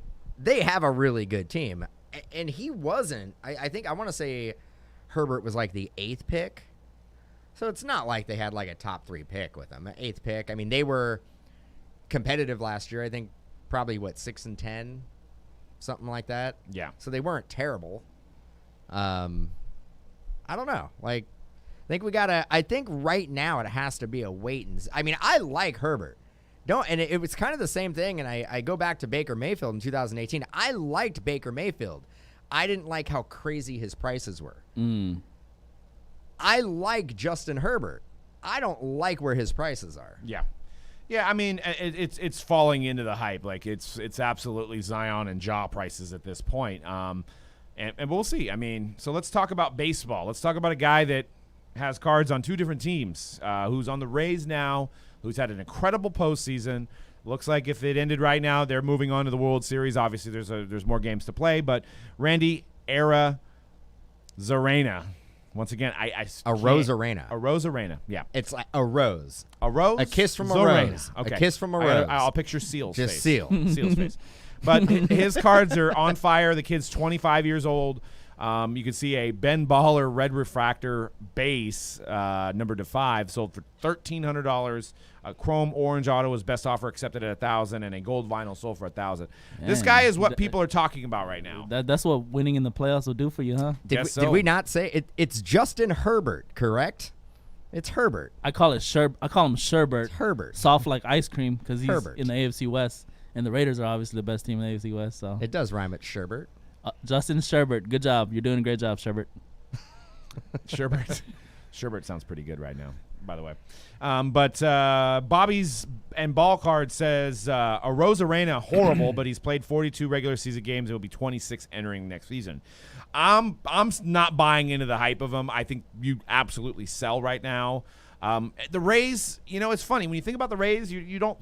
have a really good team. And he wasn't. I think I want to say Herbert was like the 8th pick. So it's not like they had like a top 3 pick with them. 8th pick. I mean, they were competitive last year. I think probably 6-10, something like that. Yeah. So they weren't terrible. I don't know. Like, I think right now it has to be a wait and see. I mean, I like Herbert. And it was kind of the same thing, and I go back to Baker Mayfield in 2018. I liked Baker Mayfield. I didn't like how crazy his prices were. I like Justin Herbert. I don't like where his prices are. Yeah. Yeah, I mean, it's falling into the hype. Like, it's absolutely Zion and Ja prices at this point. And we'll see. I mean, so let's talk about baseball. Let's talk about a guy that has cards on 2 different teams, who's on the Rays now, who's had an incredible postseason. Looks like if it ended right now, they're moving on to the World Series. Obviously, there's more games to play, but Randy Arozarena. Once again, Arozarena. Yeah, it's like a rose. A rose. A kiss from Zorena. a rose. Okay. A kiss from a rose. I'll picture Seal's Just face. Seal's face. But his cards are on fire. The kid's 25 years old. You can see a Ben Baller red refractor base, numbered to 5, sold for $1,300. A chrome orange auto was best offer accepted at $1,000, and a gold vinyl sold for $1,000. This guy is what people are talking about right now. That's what winning in the playoffs will do for you, huh? Did we not say it? It's Justin Herbert, correct? It's Herbert. I call him Sherbert. It's Herbert. Soft like ice cream because he's Herbert. in the AFC West, and the Raiders are obviously the best team in the AFC West. So it does rhyme at Sherbert. Justin Sherbert, good job. You're doing a great job, Sherbert. Sherbert sounds pretty good right now, by the way. But Bobby's and Ball Card says Arozarena horrible, but he's played 42 regular season games. It will be 26 entering next season. I'm not buying into the hype of him. I think you absolutely sell right now. The Rays, it's funny when you think about the Rays, you don't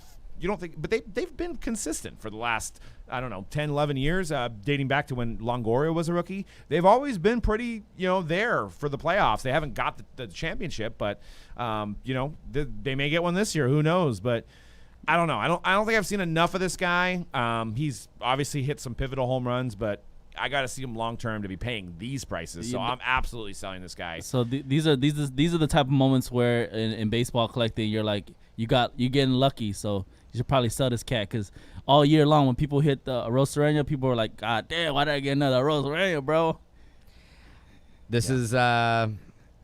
think, but they've been consistent for the last, 10, 11 years, dating back to when Longoria was a rookie. They've always been pretty, there for the playoffs. They haven't got the championship, but, they may get one this year. Who knows? But I don't know. I don't think I've seen enough of this guy. He's obviously hit some pivotal home runs, but I got to see him long term to be paying these prices. So I'm absolutely selling this guy. So these are the type of moments where in baseball collecting, you're like, you're getting lucky. So you should probably sell this cat, because all year long when people hit the Arozarena, people are like, God damn, why did I get another Arozarena, bro? This is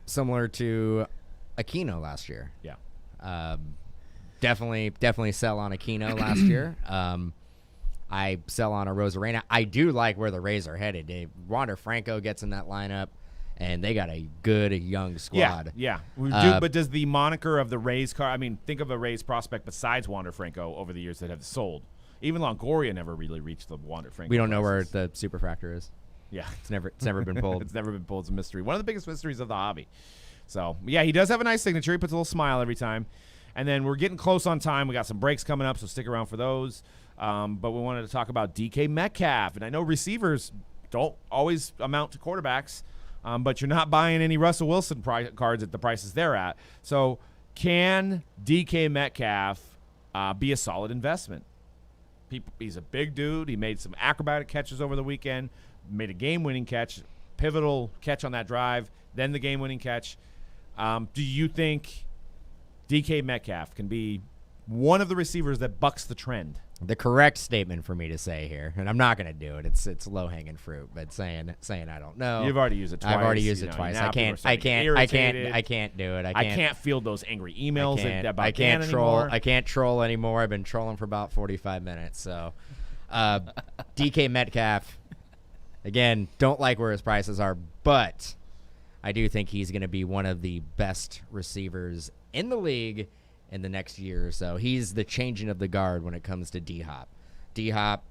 similar to Aquino last year. Yeah. Definitely sell on Aquino last year. I sell on Arozarena. I do like where the Rays are headed. Wander Franco gets in that lineup, and they got a good young squad. Yeah. But does the moniker of the Rays car? I mean, think of a Rays prospect besides Wander Franco over the years that have sold. Even Longoria never really reached the Wander Franco. We don't know where prices. the superfractor is. Yeah, It's never been pulled. it's never been pulled. It's a mystery. One of the biggest mysteries of the hobby. So yeah, he does have a nice signature. He puts a little smile every time. And then we're getting close on time. We got some breaks coming up, so stick around for those. But we wanted to talk about DK Metcalf, and I know receivers don't always amount to quarterbacks, but you're not buying any Russell Wilson cards at the prices they're at. So can DK Metcalf be a solid investment? He's a big dude. He made some acrobatic catches over the weekend, made a game-winning catch, pivotal catch on that drive, then the game-winning catch. Do you think DK Metcalf can be one of the receivers that bucks the trend? The correct statement for me to say here, and I'm not going to do it. It's low-hanging fruit, but saying I don't know. You've already used it twice. I've already used it twice. I can't do it. I can't field those angry emails about Dan troll. anymore. I can't troll anymore. I've been trolling for about 45 minutes. So, DK Metcalf, again, don't like where his prices are, but I do think he's going to be one of the best receivers in the league in the next year or so. He's the changing of the guard when it comes to D-Hop. D-Hop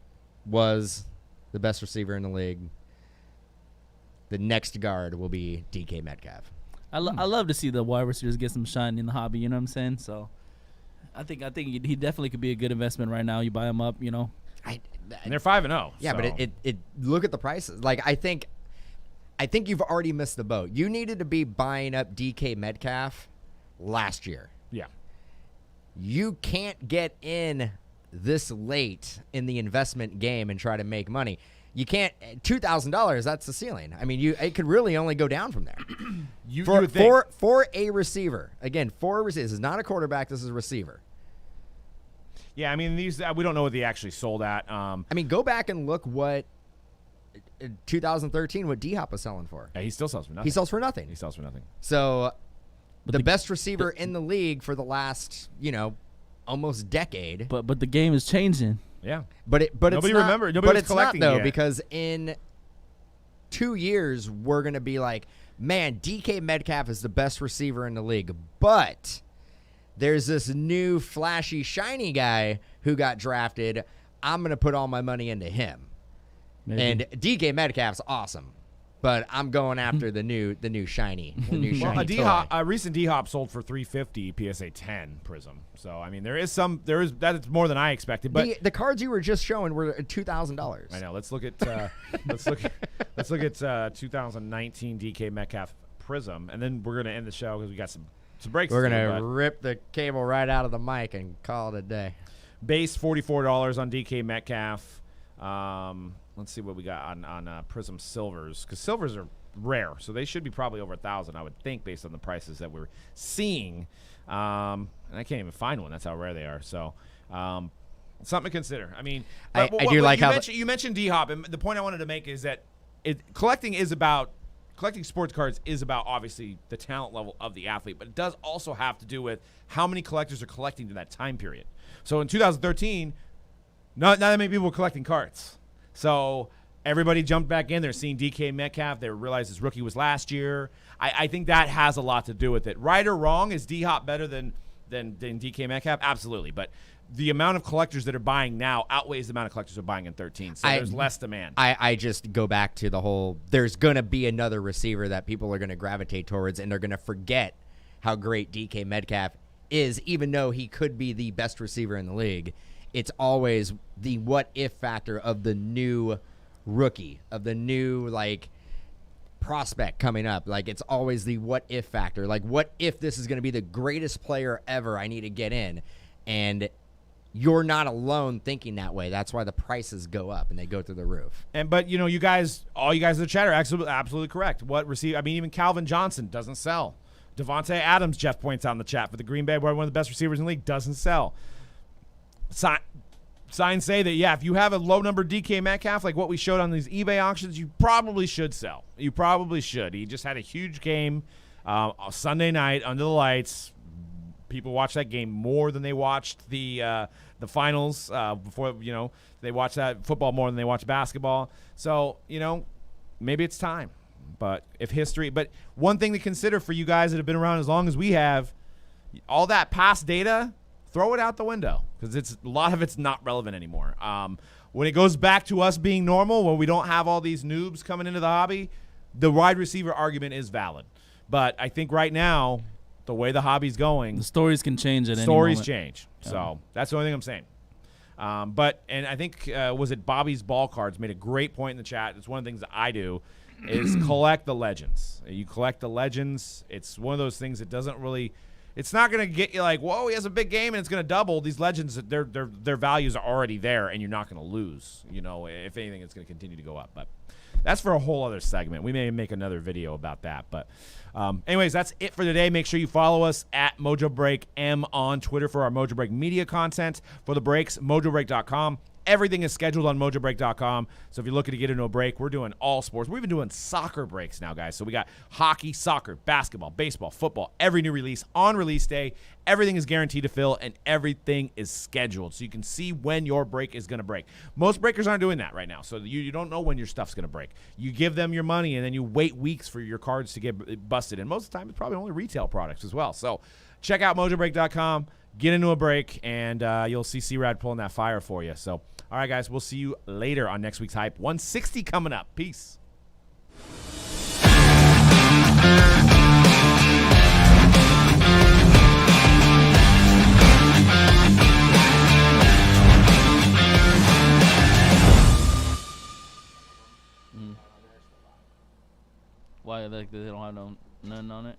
was the best receiver in the league. The next guard will be DK Metcalf. I love to see the wide receivers get some shine in the hobby. You know what I'm saying? So I think he definitely could be a good investment right now. You buy him up, you know. And they're 5-0. Yeah, so. but it look at the prices. Like I think you've already missed the boat. You needed to be buying up DK Metcalf last year. Yeah. You can't get in this late in the investment game and try to make money. You can't. $2,000. That's the ceiling. I mean, it could really only go down from there. For a receiver. Again, this is not a quarterback. This is a receiver. Yeah, I mean these. We don't know what they actually sold at. I mean, go back and look what 2013 what D-Hop was selling for. Yeah, he still sells for nothing. He sells for nothing. So. But the best receiver in the league for the last, almost decade. But the game is changing. Yeah. But Nobody remembered. Nobody was collecting not, though, yet. because in 2 years we're going to be like, man, DK Metcalf is the best receiver in the league. But there's this new flashy, shiny guy who got drafted. I'm going to put all my money into him. Maybe. And DK Metcalf's awesome. But I'm going after the new shiny. A recent D-Hop sold for $350 PSA 10 Prism. So I mean, that's more than I expected. But the cards you were just showing were $2,000. I know. Let's look at 2019 DK Metcalf Prism, and then we're gonna end the show because we got some breaks. We're gonna rip the cable right out of the mic and call it a day. Base $44 on DK Metcalf. Let's see what we got on Prism Silvers, because silvers are rare, so they should be probably over 1,000, I would think, based on the prices that we're seeing. And I can't even find one. That's how rare they are. So something to consider. I mean, I do like how you mentioned D-Hop, and the point I wanted to make is that collecting sports cards is about obviously the talent level of the athlete, but it does also have to do with how many collectors are collecting to that time period. So in 2013, not that many people were collecting cards. So everybody jumped back in. They're seeing DK Metcalf. They realized his rookie was last year. I think that has a lot to do with it. Right or wrong, is D-Hop better than DK Metcalf? Absolutely. But the amount of collectors that are buying now outweighs the amount of collectors who are buying in 13. So there's less demand. I just go back to the whole, there's going to be another receiver that people are going to gravitate towards, and they're going to forget how great DK Metcalf is, even though he could be the best receiver in the league. It's always the what-if factor of the new rookie, of the new, prospect coming up. It's always the what-if factor. What if this is going to be the greatest player ever I need to get in? And you're not alone thinking that way. That's why the prices go up and they go through the roof. But all you guys in the chat are absolutely correct. Even Calvin Johnson doesn't sell. Devontae Adams, Jeff points out in the chat, for the Green Bay, one of the best receivers in the league, doesn't sell. Signs say that, if you have a low-number DK Metcalf, like what we showed on these eBay auctions, you probably should sell. You probably should. He just had a huge game Sunday night under the lights. People watched that game more than they watched the finals before, they watched that football more than they watched basketball. So, maybe it's time. But one thing to consider for you guys that have been around as long as we have, all that past data, throw it out the window because a lot of it's not relevant anymore. When it goes back to us being normal, when we don't have all these noobs coming into the hobby, the wide receiver argument is valid. But I think right now, the way the hobby's going, the stories can change at any stories moment. change. So that's the only thing I'm saying. And I think, was it Bobby's Ball Cards made a great point in the chat. It's one of the things that I do is collect the legends. You collect the legends. It's one of those things that doesn't really – it's not going to get you like, whoa, he has a big game and it's going to double. These legends, their values are already there and you're not going to lose. You know, if anything, it's going to continue to go up. But that's for a whole other segment. We may make another video about that. But anyways, that's it for today. Make sure you follow us at Mojo Break M on Twitter for our Mojo Break media content. For the breaks, mojobreak.com. Everything is scheduled on mojobreak.com. So if you're looking to get into a break, we're doing all sports. We're even doing soccer breaks now, guys. So we got hockey, soccer, basketball, baseball, football, every new release on release day. Everything is guaranteed to fill, and everything is scheduled. So you can see when your break is going to break. Most breakers aren't doing that right now. So you don't know when your stuff's going to break. You give them your money, and then you wait weeks for your cards to get busted. And most of the time, it's probably only retail products as well. So check out mojobreak.com. Get into a break, and you'll see C-Rad pulling that fire for you. So, all right, guys, we'll see you later on next week's Hype. 160 coming up. Peace. Why, like, they don't have none on it?